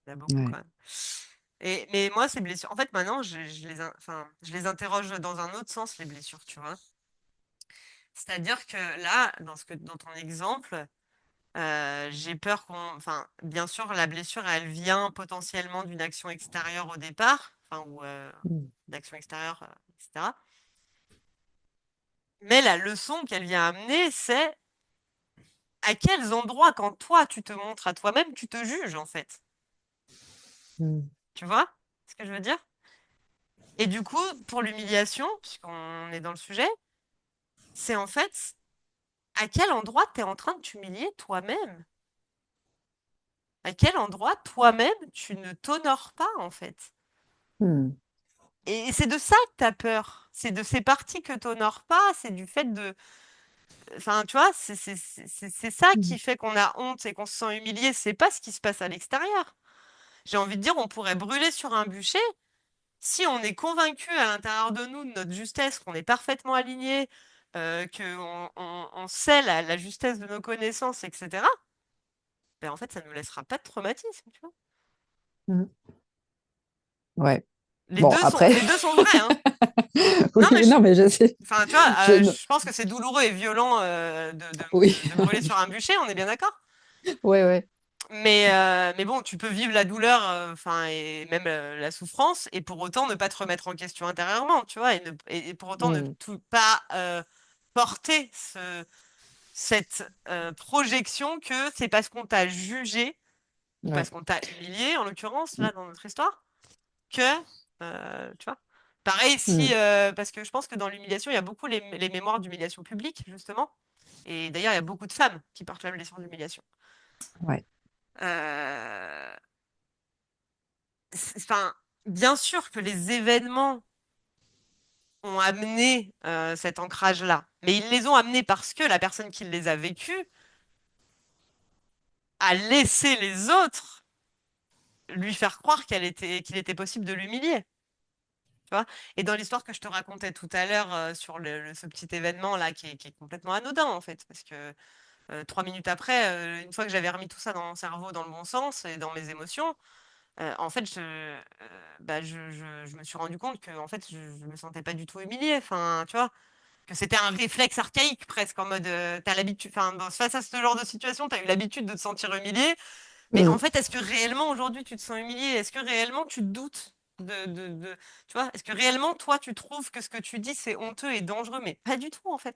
y en a beaucoup quand Ouais. même. Mais moi, ces blessures, en fait, maintenant, enfin, je les interroge dans un autre sens, les blessures, tu vois. C'est-à-dire que là, dans ton exemple, j'ai peur enfin, bien sûr, la blessure, elle vient potentiellement d'une action extérieure au départ, enfin, ou Mm. d'action extérieure, etc. Mais la leçon qu'elle vient amener, c'est à quels endroits, quand toi, tu te montres à toi-même, tu te juges, en fait. Mm. Tu vois ce que je veux dire? Et du coup, pour l'humiliation, puisqu'on est dans le sujet, c'est en fait à quel endroit tu es en train de t'humilier toi-même? À quel endroit toi-même tu ne t'honores pas, en fait? Mm. Et c'est de ça que tu as peur. C'est de ces parties que tu n'honores pas, c'est du fait de... Enfin, tu vois, c'est ça Mm. qui fait qu'on a honte et qu'on se sent humilié. C'est pas ce qui se passe à l'extérieur. J'ai envie de dire, on pourrait brûler sur un bûcher si on est convaincu à l'intérieur de nous de notre justesse, qu'on est parfaitement aligné, on sait la justesse de nos connaissances, etc. Ben, en fait, ça ne nous laissera pas de traumatisme, tu vois. Mm. Ouais. Bon, après, Les deux sont vrais, hein. Non, mais oui, non, mais je sais. enfin, tu vois, Je... je pense que c'est douloureux et violent Oui, de brûler sur un bûcher, on est bien d'accord? ouais, ouais. Mais bon, tu peux vivre la douleur, enfin, et même la souffrance, et pour autant ne pas te remettre en question intérieurement, tu vois, et pour autant ne Mm. pas porter cette projection que c'est parce qu'on t'a jugé, ou Ouais. parce qu'on t'a humilié, en l'occurrence, là, dans notre histoire, que, tu vois. Pareil, si, Mm. parce que je pense que dans l'humiliation, il y a beaucoup les mémoires d'humiliation publique, justement. Et d'ailleurs, il y a beaucoup de femmes qui portent la blessure d'humiliation. Ouais. Euh, Enfin, bien sûr que les événements ont amené cet ancrage-là, mais ils les ont amenés parce que la personne qui les a vécus a laissé les autres lui faire croire qu'il était possible de l'humilier. Tu vois. Et dans l'histoire que je te racontais tout à l'heure sur ce petit événement là qui est complètement anodin en fait, parce que 3 minutes après, une fois que j'avais remis tout ça dans mon cerveau dans le bon sens et dans mes émotions, en fait, je me suis rendu compte que en fait, je me sentais pas du tout humiliée. Enfin, tu vois, que c'était un réflexe archaïque presque en mode, t'as l'habitude, enfin, face à ce genre de situation, t'as eu l'habitude de te sentir humilié. Mais en Mm. fait, est-ce que réellement aujourd'hui tu te sens humilié? Est-ce que réellement tu doutes tu vois, est-ce que réellement toi tu trouves que ce que tu dis c'est honteux et dangereux? Mais pas du tout en fait.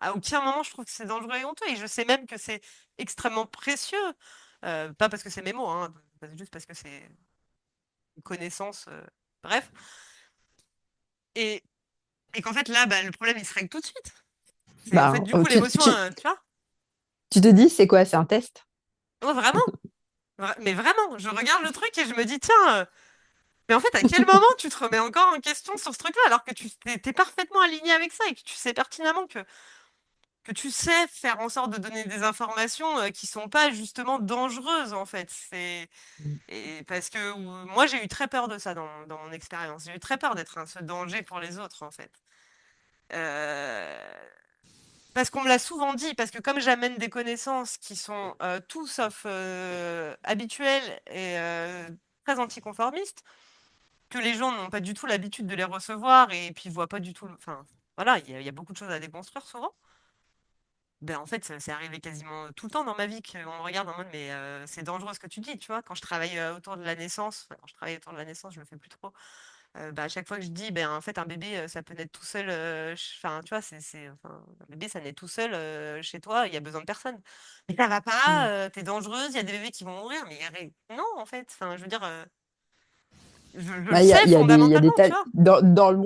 À aucun moment je trouve que c'est dangereux et honteux et je sais même que c'est extrêmement précieux. Pas parce que c'est mes mots, hein, juste parce que c'est une connaissance. Bref. Et, et qu'en fait là, bah, le problème il se règle tout de suite. C'est en fait Bah, du coup l'émotion, tu vois? tu te dis, c'est quoi? C'est un test? Ouais, vraiment. Mais vraiment, je regarde le truc et je me dis, tiens. Mais en fait, à quel moment tu te remets encore en question sur ce truc-là alors que t'es parfaitement aligné avec ça et que tu sais pertinemment que tu sais faire en sorte de donner des informations qui sont pas justement dangereuses en fait. Et parce que moi j'ai eu très peur de ça dans mon expérience. J'ai eu très peur d'être ce danger pour les autres en fait. Euh, Parce qu'on me l'a souvent dit, parce que comme j'amène des connaissances qui sont tout sauf habituelles et très anticonformistes, que les gens n'ont pas du tout l'habitude de les recevoir et puis voient pas du tout. Enfin, voilà, il y a beaucoup de choses à déconstruire souvent. Ben, en fait, ça c'est arrivé quasiment tout le temps dans ma vie qu'on me regarde en mode mais c'est dangereux ce que tu dis, tu vois. Quand je travaille autour de la naissance, enfin, quand je travaille autour de la naissance, je le fais plus trop. Bah, à chaque fois que je dis, ben en fait un bébé ça peut naître tout seul, enfin tu vois, enfin, un bébé ça naît tout seul chez toi, il y a besoin de personne. Mais ça va pas, Mm. t'es dangereuse, il y a des bébés qui vont mourir, mais non en fait, enfin je veux dire, je le Bah, sais il y a des fondamentalement, tas, tu vois. dans le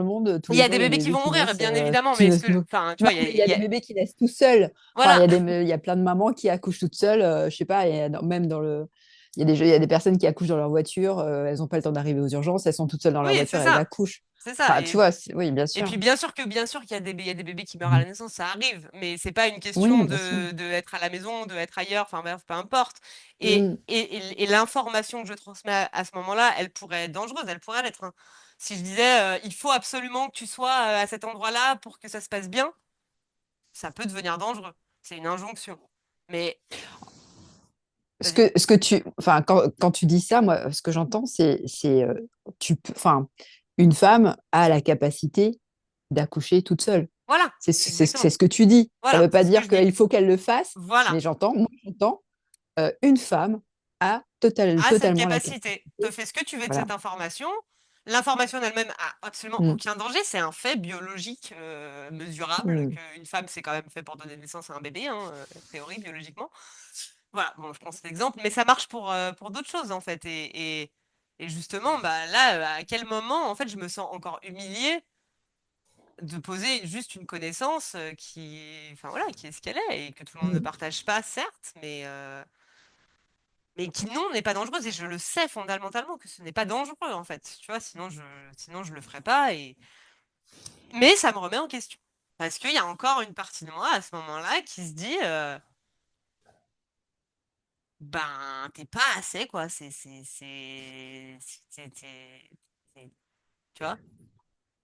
monde, tous Il les y a jours, des il y a bébés des qui bébés vont qui mourir, naissent, bien évidemment, qui mais naissent, enfin, tu non, vois, mais il y a des bébés qui naissent tout seuls. Enfin, voilà. il y a plein de mamans qui accouchent toutes seules. Je sais pas, même il y a des personnes qui accouchent dans leur voiture. Elles n'ont pas le temps d'arriver aux urgences. Elles sont toutes seules dans leur Oui, voiture c'est et elles ça. accouchent. C'est ça. Enfin, tu vois, oui, bien Et sûr. puis bien sûr qu'il y a il y a des bébés qui meurent à la Mhm. naissance, ça arrive, mais c'est pas une Oui, question bien sûr. de être à la maison, de être ailleurs, enfin bref, peu importe. Mm. Et l'information que je transmets à ce moment-là, elle pourrait être dangereuse, elle pourrait l'être, hein. Si je disais, il faut absolument que tu sois à cet endroit-là pour que ça se passe bien, ça peut devenir dangereux. C'est une injonction. Mais, vas-y. Enfin, quand tu dis ça, moi, ce que j'entends, enfin, une femme a la capacité d'accoucher toute seule. Voilà, C'est exactement. ce que tu dis. Ça ne Voilà, veut c'est pas ce que dire je dis. qu'il faut qu'elle le fasse, Voilà. mais j'entends, une femme a A cette totalement la capacité. Te capacité. fais ce que tu veux de Voilà. cette information. L'information en elle-même a absolument Mm, aucun danger. C'est un fait biologique mesurable mm. qu'une femme, c'est quand même fait pour donner naissance à un bébé, hein, a priori, biologiquement. Voilà, bon, je prends cet exemple, mais ça marche pour d'autres choses, en fait. Et justement, bah, là, à quel moment, en fait, je me sens encore humiliée de poser juste une connaissance enfin, voilà, qui est ce qu'elle est et que tout le monde ne Mm. partage pas, certes, mais qui non n'est pas dangereuse et je le sais fondamentalement que ce n'est pas dangereux en fait, tu vois, sinon je le ferais pas mais ça me remet en question parce qu'il y a encore une partie de moi à ce moment-là qui se dit ben t'es pas assez quoi, c'est- tu vois,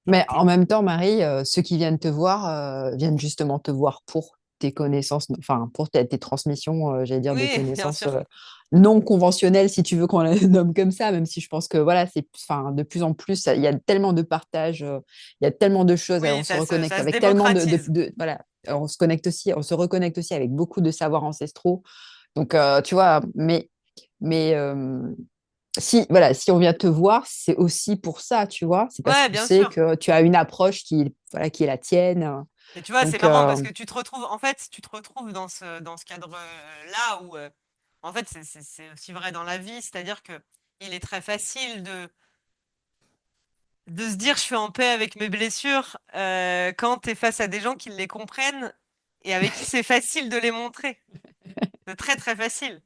Mais t'es- en même temps, Marie, ceux qui viennent te voir viennent justement te voir pour tes connaissances, enfin pour tes transmissions, j'allais dire, de oui, bien connaissances sûr. non conventionnelles, si tu veux qu'on les nomme comme ça, même si je pense que voilà, enfin, de plus en plus, il y a tellement de partage, il y a tellement de choses, Oui, on se reconnecte ça se avec tellement démocratise. voilà, on se reconnecte aussi avec beaucoup de savoirs ancestraux Donc, tu vois, mais si, voilà, si on vient te voir, c'est aussi pour ça, tu vois. C'est parce Ouais, qu'on bien sait sûr. que tu as une approche qui, voilà, qui est la tienne. Et tu vois, c'est Donc, marrant parce que tu te retrouves, en fait, tu te retrouves dans ce cadre-là où, en fait, c'est aussi vrai dans la vie, c'est-à-dire que il est très facile de se dire je suis en paix avec mes blessures quand tu es face à des gens qui les comprennent et avec qui c'est facile de les montrer. C'est très très facile.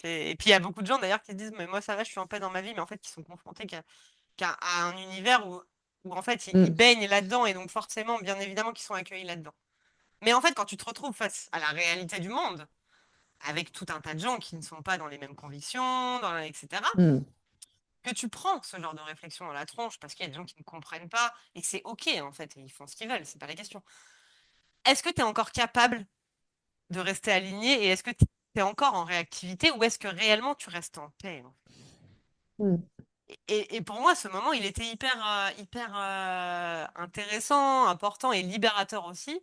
Et puis il y a beaucoup de gens d'ailleurs qui se disent mais moi ça va, je suis en paix dans ma vie, mais en fait qui sont confrontés à un univers où en fait ils mm, baignent là-dedans et donc forcément, bien évidemment qu'ils sont accueillis là-dedans. Mais en fait, quand tu te retrouves face à la réalité du monde, avec tout un tas de gens qui ne sont pas dans les mêmes convictions, etc., mm, que tu prends ce genre de réflexion dans la tronche parce qu'il y a des gens qui ne comprennent pas et que c'est OK en fait, et ils font ce qu'ils veulent, c'est pas la question. Est-ce que tu es encore capable de rester aligné et est-ce que tu es encore en réactivité ou est-ce que réellement tu restes en paix, hein? mm, Et pour moi, ce moment, il était hyper intéressant, important et libérateur aussi.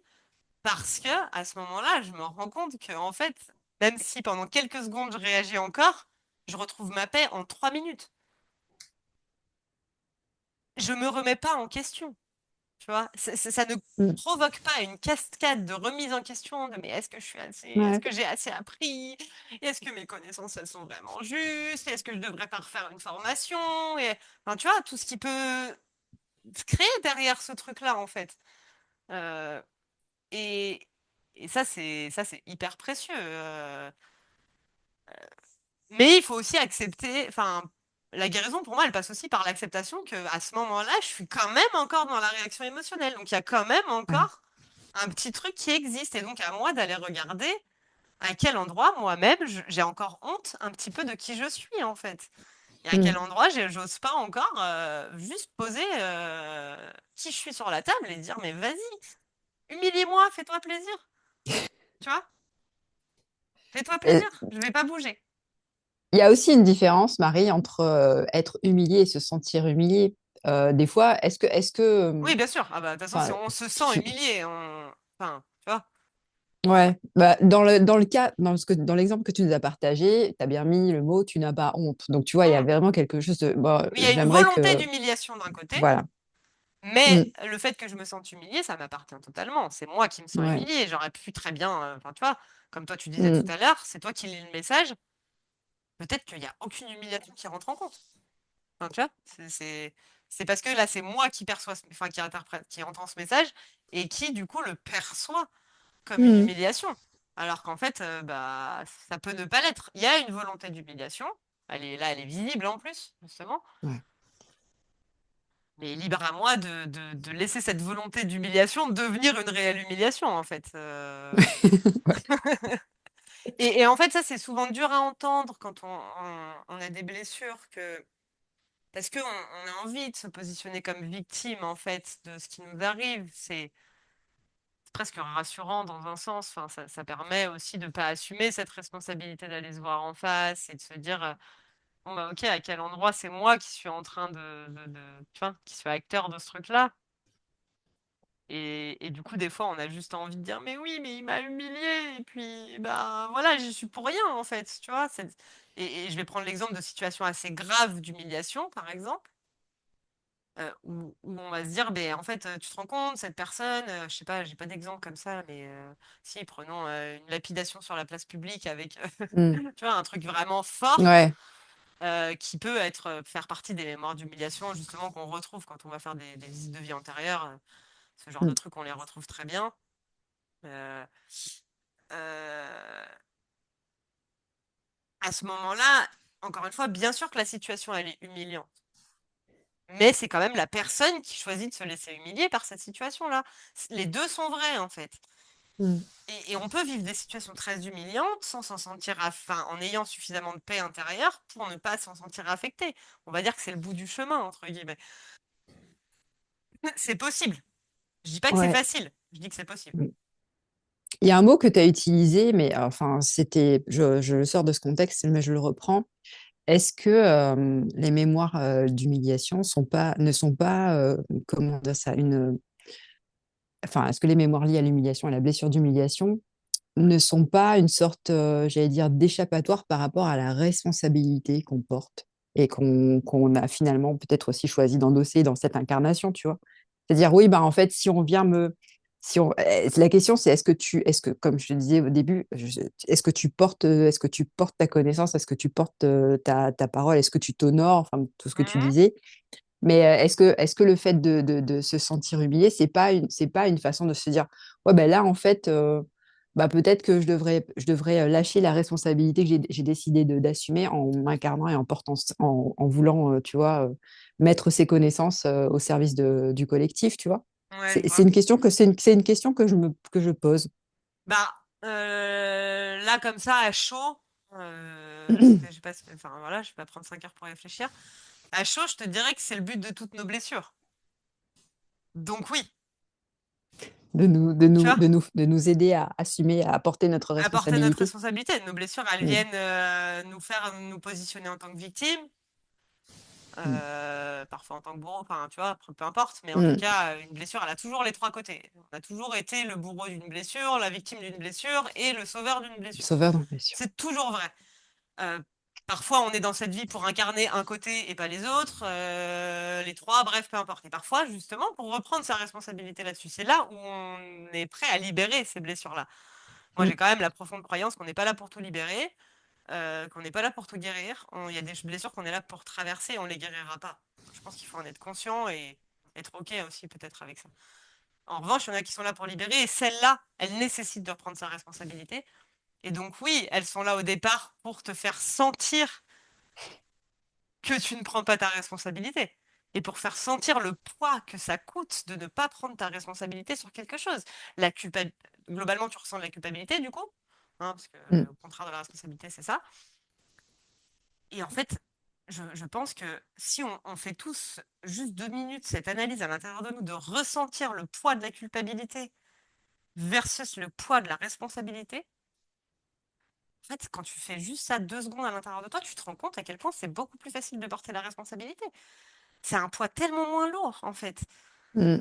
Parce que à ce moment-là, je me rends compte que en fait, même si pendant quelques secondes je réagis encore, je retrouve ma paix en 3 minutes. Je me remets pas en question, tu vois. Ça ne mm. provoque pas une cascade de remise en question de mais est-ce que je suis assez, est-ce Ouais. que j'ai assez appris? Est-ce que mes connaissances elles sont vraiment justes? Est-ce que je devrais pas refaire une formation? Et enfin, tu vois, tout ce qui peut se créer derrière ce truc-là en fait. Euh, et, et ça c'est hyper précieux. Mais il faut aussi accepter, enfin, la guérison pour moi, elle passe aussi par l'acceptation que à ce moment-là, je suis quand même encore dans la réaction émotionnelle. Donc il y a quand même Ouais. encore un petit truc qui existe. Et donc à moi d'aller regarder à quel endroit moi-même j'ai encore honte un petit peu de qui je suis en fait. Et à quel Mm. endroit j'ose pas encore juste poser qui je suis sur la table et dire mais vas-y, humilie-moi, fais-toi plaisir. Tu vois? Fais-toi Et plaisir, je vais pas bouger. il y a aussi une différence, Marie, entre être humilié et se sentir humilié. Des fois, Oui, bien sûr. Ah bah, de toute façon, si enfin, on se sent tu, humilié, enfin, tu vois. ouais, bah, dans le cas, dans l'exemple que tu nous as partagé, tu as bien mis le mot tu n'as pas honte. Donc, tu vois, il y a Hmm. vraiment quelque chose de. Bon, Il y a une j'aimerais volonté que. d'humiliation d'un côté, Voilà. mais Mm. le fait que je me sente humiliée, ça m'appartient totalement. C'est moi qui me sens Ouais. humiliée. J'aurais pu très bien, enfin, tu vois, comme toi tu disais tout Mm. à l'heure, c'est toi qui lis le message. Peut-être qu'il n'y a aucune humiliation qui rentre en compte. Enfin, tu vois, c'est parce que là, c'est moi qui perçois, enfin, qui interprète, qui entend ce message et qui, du coup, le perçoit comme une Mm. humiliation. Alors qu'en fait, bah, ça peut ne pas l'être. Il y a une volonté d'humiliation. Elle est là, elle est visible en plus, justement. Ouais. Mais libre à moi de laisser cette volonté d'humiliation devenir une réelle humiliation, en fait. Ouais. Et en fait, ça, c'est souvent dur à entendre quand on a des blessures, parce qu'on on a envie de se positionner comme victime, en fait, de ce qui nous arrive. C'est presque rassurant dans un sens. Enfin, ça permet aussi de ne pas assumer cette responsabilité d'aller se voir en face et de se dire, bon bah ok, à quel endroit c'est moi qui suis en train tu vois, qui suis acteur de ce truc-là. Et du coup, des fois, on a juste envie de dire, mais oui, mais il m'a humilié. Et puis, bah voilà, j'y suis pour rien, en fait. Tu vois, et je vais prendre l'exemple de situations assez graves d'humiliation, par exemple. Où on va se dire, ben, en fait, tu te rends compte, cette personne, je sais pas, j'ai pas d'exemple comme ça, mais si, prenons une lapidation sur la place publique avec, Mm. tu vois, un truc vraiment fort Ouais. qui peut être, faire partie des mémoires d'humiliation, justement, qu'on retrouve quand on va faire des visites de vie antérieures. Ce genre de Mm. trucs, on les retrouve très bien. Euh, euh, à ce moment-là, encore une fois, bien sûr que la situation, elle est humiliante. Mais c'est quand même la personne qui choisit de se laisser humilier par cette situation-là. Les deux sont vrais, en fait. Mm. Et on peut vivre des situations très humiliantes sans s'en sentir, enfin, en ayant suffisamment de paix intérieure pour ne pas s'en sentir affecté. On va dire que c'est le bout du chemin, entre guillemets. C'est possible. Je dis pas que c'est Ouais. facile. Je dis que c'est possible. Mm. Il y a un mot que tu as utilisé, mais enfin, je le sors de ce contexte, mais je le reprends. Est-ce que les mémoires d'humiliation ne sont pas, comment dire ça, enfin, est-ce que les mémoires liées à l'humiliation, à la blessure d'humiliation, ne sont pas une sorte, j'allais dire, d'échappatoire par rapport à la responsabilité qu'on porte et qu'on a finalement peut-être aussi choisi d'endosser dans cette incarnation, tu vois. C'est-à-dire, oui, bah, en fait, si on vient me... Si on, la question, c'est est-ce que, comme je te disais au début, est-ce que tu portes ta connaissance, est-ce que tu portes ta parole, est-ce que tu t'honores, enfin, tout ce que tu Mhm. disais. Mais est-ce que le fait de se sentir humilié, c'est pas une façon de se dire, ouais, ben là, en fait, bah, peut-être que je devrais lâcher la responsabilité que j'ai décidé d'assumer en m'incarnant et en portant, en voulant, tu vois, mettre ses connaissances au service du collectif, tu vois. Ouais, je C'est vois. une question c'est une question que je pose. Bah, là, comme ça, à chaud, parce que je passe, enfin voilà, je vais pas prendre 5 heures pour réfléchir. À chaud, je te dirais que c'est le but de toutes nos blessures. Donc oui, De nous, de tu nous, vois, de nous, de nous aider à assumer, à porter notre apporter notre responsabilité. responsabilité. Nos blessures, elles Mm, viennent nous faire nous positionner en tant que victime, mm, parfois en tant que bourreau, enfin, tu vois, peu importe. Mais en tout mm. cas, une blessure, elle a toujours les trois côtés. On a toujours été le bourreau d'une blessure, la victime d'une blessure et le sauveur d'une blessure. Sauveur dans bien sûr. C'est toujours vrai. Euh, Parfois, on est dans cette vie pour incarner un côté et pas les autres, les trois, bref, peu importe. Et parfois, justement, pour reprendre sa responsabilité là-dessus, c'est là où on est prêt à libérer ces blessures-là. Moi, Mm. j'ai quand même la profonde croyance qu'on n'est pas là pour tout libérer, qu'on n'est pas là pour tout guérir. Il y a des blessures qu'on est là pour traverser et on les guérira pas. Je pense qu'il faut en être conscient et être OK aussi peut-être avec ça. En revanche, il y en a qui sont là pour libérer et celles-là, elles nécessitent de reprendre sa responsabilité. Et donc oui, elles sont là au départ pour te faire sentir que tu ne prends pas ta responsabilité. Et pour faire sentir le poids que ça coûte de ne pas prendre ta responsabilité sur quelque chose. La culpabilité, globalement, tu ressens de la culpabilité, du coup, hein, parce que Mm. le contraire de la responsabilité, c'est ça. Et en fait, je pense que si on fait tous juste 2 minutes cette analyse à l'intérieur de nous, de ressentir le poids de la culpabilité versus le poids de la responsabilité, en fait, quand tu fais juste ça 2 secondes à l'intérieur de toi, tu te rends compte à quel point c'est beaucoup plus facile de porter la responsabilité. C'est un poids tellement moins lourd, en fait. Mm.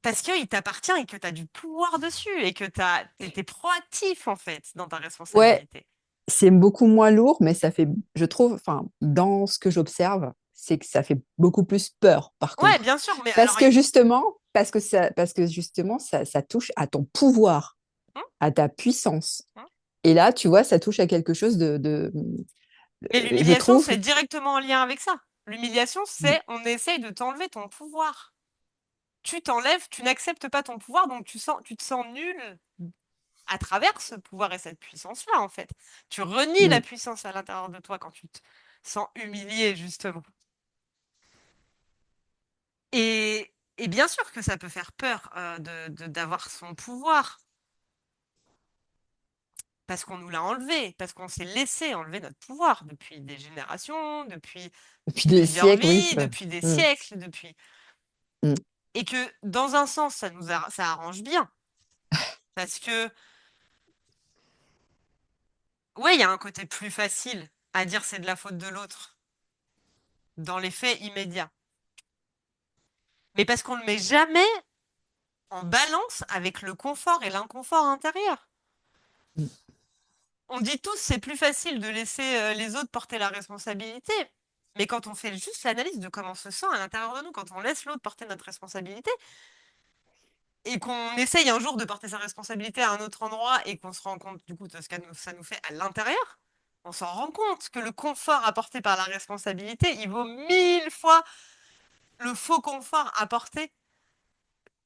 Parce qu'il t'appartient et que tu as du pouvoir dessus et que t'es proactif, en fait, dans ta Ouais, responsabilité. c'est beaucoup moins lourd, mais ça fait, je trouve, enfin, dans ce que j'observe, c'est que ça fait beaucoup plus peur, par Ouais, contre. bien sûr, mais alors, Parce que justement, ça touche à ton pouvoir, hum, à ta puissance. hum. Et là, tu vois, ça touche à quelque chose Mais je l'humiliation, trouve. c'est directement en lien avec ça. L'humiliation, Mm, c'est on essaye de t'enlever ton pouvoir. Tu t'enlèves, tu n'acceptes pas ton pouvoir, donc tu te sens nul à travers ce pouvoir et cette puissance-là, en fait. Tu renies la mm, puissance à l'intérieur de toi quand tu te sens humilié, justement. Et bien sûr que ça peut faire peur d'avoir son pouvoir, parce qu'on nous l'a enlevé, parce qu'on s'est laissé enlever notre pouvoir depuis des générations, depuis depuis des plusieurs siècles, oui. vies, depuis des Mm, siècles, depuis... mm. Et que dans un sens, ça arrange bien, parce que, ouais, il y a un côté plus facile à dire c'est de la faute de l'autre, dans les faits immédiats. Mais parce qu'on ne le met jamais en balance avec le confort et l'inconfort intérieur. On dit tous c'est plus facile de laisser les autres porter la responsabilité, mais quand on fait juste l'analyse de comment on se sent à l'intérieur de nous, quand on laisse l'autre porter notre responsabilité, et qu'on essaye un jour de porter sa responsabilité à un autre endroit et qu'on se rend compte du coup de ce que ça nous fait à l'intérieur, on s'en rend compte que le confort apporté par la responsabilité, il vaut 1000 fois le faux confort apporté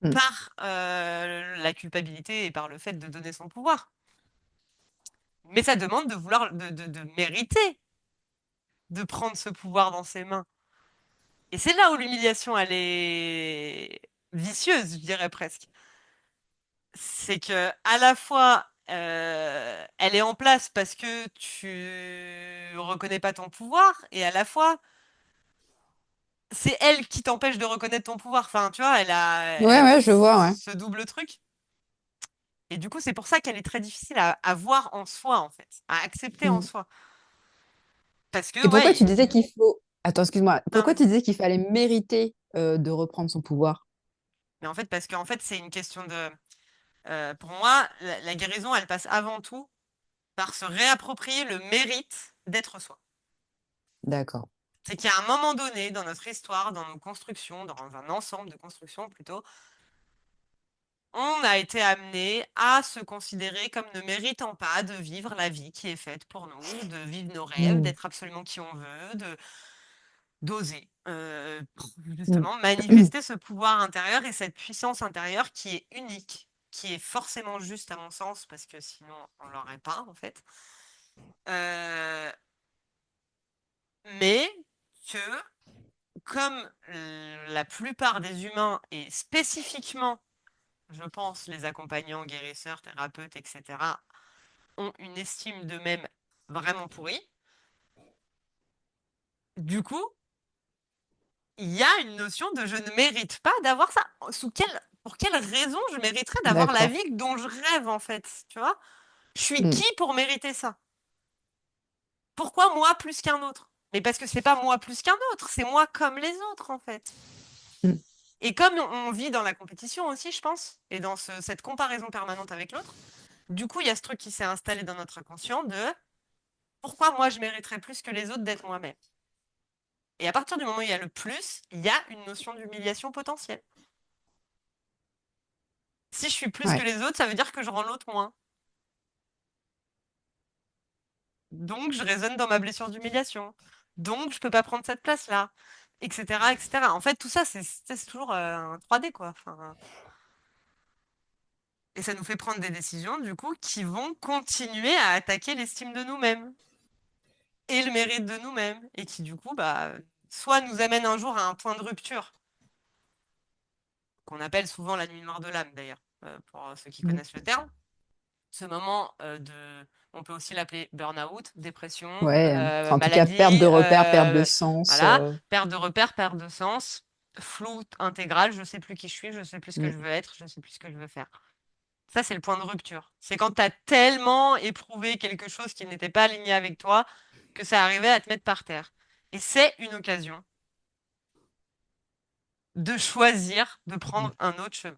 Mm. par la culpabilité et par le fait de donner son pouvoir. Mais ça demande de vouloir, de mériter de prendre ce pouvoir dans ses mains. Et c'est là où l'humiliation, elle est vicieuse, je dirais presque. C'est que à la fois, elle est en place parce que tu reconnais pas ton pouvoir, et à la fois, c'est elle qui t'empêche de reconnaître ton pouvoir. Enfin, tu vois, elle Ouais, a ouais, je vois, ouais. ce double truc. Et du coup, c'est pour ça qu'elle est très difficile à voir en soi, en fait, à accepter en Mm. soi. Parce que, Et pourquoi ouais, tu disais qu'il faut... Attends, excuse-moi. non, Pourquoi tu vas-y. disais qu'il fallait mériter de reprendre son pouvoir? Mais en fait, parce qu'en fait, c'est une question de Pour moi, la guérison, elle passe avant tout par se réapproprier le mérite d'être soi. D'accord. C'est qu'à un moment donné, dans notre histoire, dans nos constructions, dans un ensemble de constructions plutôt, on a été amené à se considérer comme ne méritant pas de vivre la vie qui est faite pour nous, de vivre nos rêves, Mm. d'être absolument qui on veut, de d'oser Mm. justement manifester ce pouvoir intérieur et cette puissance intérieure qui est unique, qui est forcément juste à mon sens, parce que sinon on l'aurait pas en fait. Euh, mais que comme la plupart des humains et spécifiquement, je pense, les accompagnants, guérisseurs, thérapeutes, etc., ont une estime d'eux-mêmes vraiment pourrie, du coup, il y a une notion de je ne mérite pas d'avoir ça. Pour quelle raison je mériterais d'avoir la D'accord. vie dont je rêve, en fait, tu vois? Je suis Mm. qui pour mériter ça? Pourquoi moi plus qu'un autre? Mais parce que c'est pas moi plus qu'un autre, c'est moi comme les autres, en fait. Mm. Et comme on vit dans la compétition aussi, je pense, et dans cette comparaison permanente avec l'autre, du coup, il y a ce truc qui s'est installé dans notre inconscient de pourquoi moi je mériterais plus que les autres d'être moi-même. Et à partir du moment où il y a le plus, il y a une notion d'humiliation potentielle. Si je suis plus que Ouais. les autres, ça veut dire que je rends l'autre moins. Donc, je résonne dans ma blessure d'humiliation. Donc, je peux pas prendre cette place-là, etc., etc. En fait, tout ça, c'est toujours un 3D, quoi. Enfin, et ça nous fait prendre des décisions, du coup, qui vont continuer à attaquer l'estime de nous-mêmes et le mérite de nous-mêmes. Et qui, du coup, bah, soit nous amènent un jour à un point de rupture, qu'on appelle souvent la nuit noire de l'âme, d'ailleurs, pour ceux qui Mm. connaissent le terme. Ce moment on peut aussi l'appeler burn-out, dépression, Ouais. En tout cas, perte maladie, de repère, perte de sens. voilà, perte de repère, perte de sens, flou intégral, je sais plus qui je suis, je sais plus ce que Mm. je veux être, je sais plus ce que je veux faire. Ça, c'est le point de rupture. C'est quand tu as tellement éprouvé quelque chose qui n'était pas aligné avec toi que ça arrivait à te mettre par terre. Et c'est une occasion de choisir de prendre un autre chemin.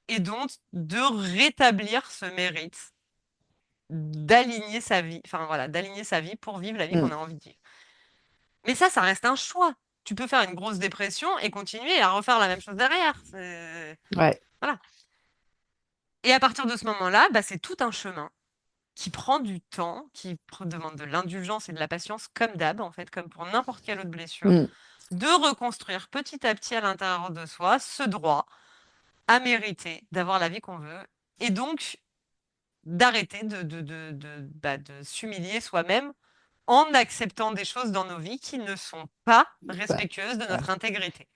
Et donc de rétablir ce mérite d'aligner sa vie, enfin voilà, d'aligner sa vie pour vivre la vie qu'on Mm. a envie de vivre. Mais ça reste un choix. Tu peux faire une grosse dépression et continuer à refaire la même chose derrière. Ouais. Voilà. Et à partir de ce moment-là, bah, c'est tout un chemin qui prend du temps, qui demande de l'indulgence et de la patience, comme d'hab, en fait, comme pour n'importe quelle autre blessure, Mm. de reconstruire petit à petit à l'intérieur de soi ce droit à mériter d'avoir la vie qu'on veut et donc d'arrêter de s'humilier soi-même en acceptant des choses dans nos vies qui ne sont pas Bah, respectueuses de ouais. notre intégrité.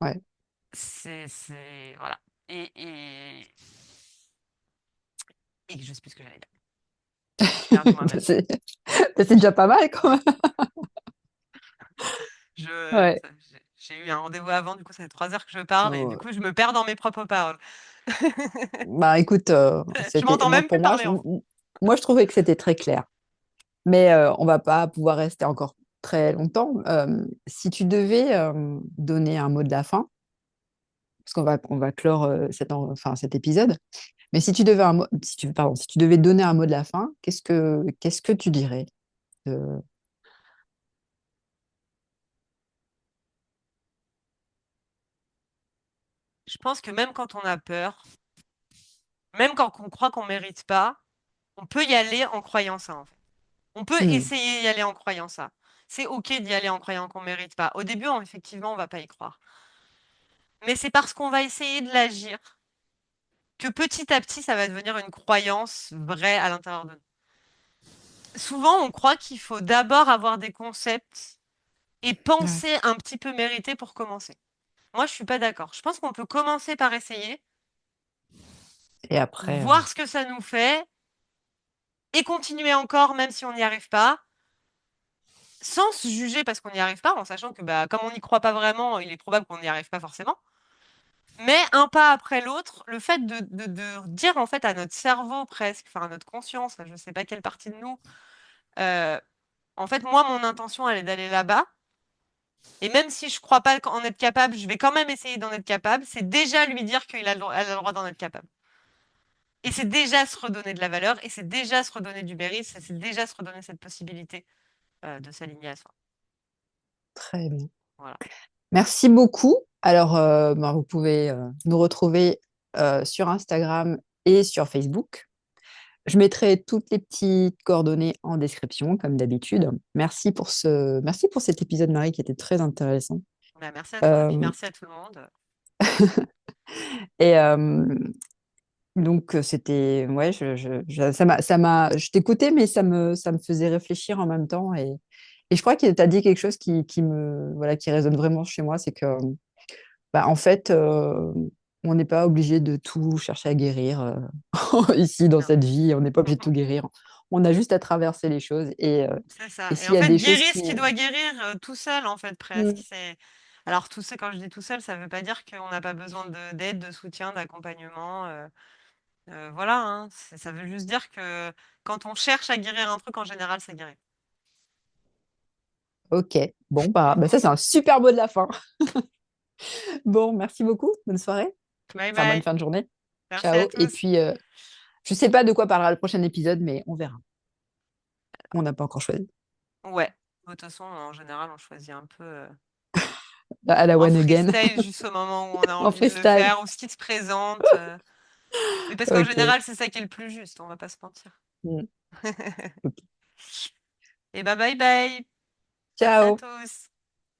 Ouais. Voilà. Et, et, et je sais plus ce que j'allais dire. J'ai perdu Bah, moi-même. c'est déjà pas mal quand même. Ouais. J'ai eu un rendez-vous avant, du coup, ça fait 3 heures que je parle et du Ouais. coup, je me perds dans mes propres paroles. Bah écoute, Je c'était m'entends moi même plus pour moi, parler en fait. moi je trouvais que c'était très clair. Mais on va pas pouvoir rester encore très longtemps. Si tu devais donner un mot de la fin, parce qu'on va clore enfin, cet épisode, mais si tu devais pardon, si tu devais donner un mot de la fin, qu'est-ce que tu dirais? Euh, Je pense que même quand on a peur, même quand on croit qu'on mérite pas, on peut y aller en croyant ça en fait. On peut hmm, essayer d'y aller en croyant ça. C'est OK d'y aller en croyant qu'on mérite pas. Au début, effectivement, on va pas y croire. Mais c'est parce qu'on va essayer de l'agir que petit à petit, ça va devenir une croyance vraie à l'intérieur de nous. Souvent, on croit qu'il faut d'abord avoir des concepts et ouais. penser un petit peu mériter pour commencer. Moi, je suis pas d'accord. Je pense qu'on peut commencer par essayer, Et après, voir ce que ça nous fait et continuer encore, même si on n'y arrive pas, sans se juger parce qu'on n'y arrive pas, en sachant que bah, comme on n'y croit pas vraiment, il est probable qu'on n'y arrive pas forcément. Mais un pas après l'autre, le fait de dire en fait à notre cerveau presque, enfin à notre conscience, je ne sais pas quelle partie de nous, en fait, moi, mon intention, elle est d'aller là-bas. Et même si je crois pas en être capable, je vais quand même essayer d'en être capable. C'est déjà lui dire qu'il a elle a le droit d'en être capable. Et c'est déjà se redonner de la valeur, et c'est déjà se redonner du mérite, c'est déjà se redonner cette possibilité de s'aligner à soi. Très bien. Voilà. Merci beaucoup. Alors, ben, vous pouvez nous retrouver sur Instagram et sur Facebook. Je mettrai toutes les petites coordonnées en description, comme d'habitude. Merci pour cet épisode, Marie, qui était très intéressant. Bah, merci à toi, et puis Euh, merci à tout le monde. et donc, c'était, ouais, je t'écoutais, mais ça me faisait réfléchir en même temps. Et je crois que tu as dit quelque chose voilà, qui résonne vraiment chez moi, c'est que, bah, en fait, on n'est pas obligé de tout chercher à guérir ici dans Non. cette vie. On n'est pas obligé de tout guérir. On a juste à traverser les choses. C'est ça. Et Et s'il en y a fait, des choses guérir ce qui... qui doit guérir tout seul, en fait, presque. Mm. Alors, tout seul, quand je dis tout seul, ça ne veut pas dire qu'on n'a pas besoin d'aide, de soutien, d'accompagnement. Voilà, hein. Ça veut juste dire que quand on cherche à guérir un truc, en général, ça guérit. Ok, bon, bah ça, c'est un super mot de la fin. Bon, merci beaucoup. Bonne soirée. Bye Enfin, bonne bye. fin de journée. Merci à Ciao. Et tous. puis, je sais pas de quoi parlera le prochain épisode, mais on verra. On n'a pas encore choisi. Ouais. De toute façon, en général, on choisit un peu À la en one again, freestyle juste au moment où on a en envie de le freestyle. faire ou ce qui se présente. Mais parce qu'en Ok. général, c'est ça qui est le plus juste, on va pas se mentir. Mm. Ok. Et bah bye bye. Merci à Ciao. tous.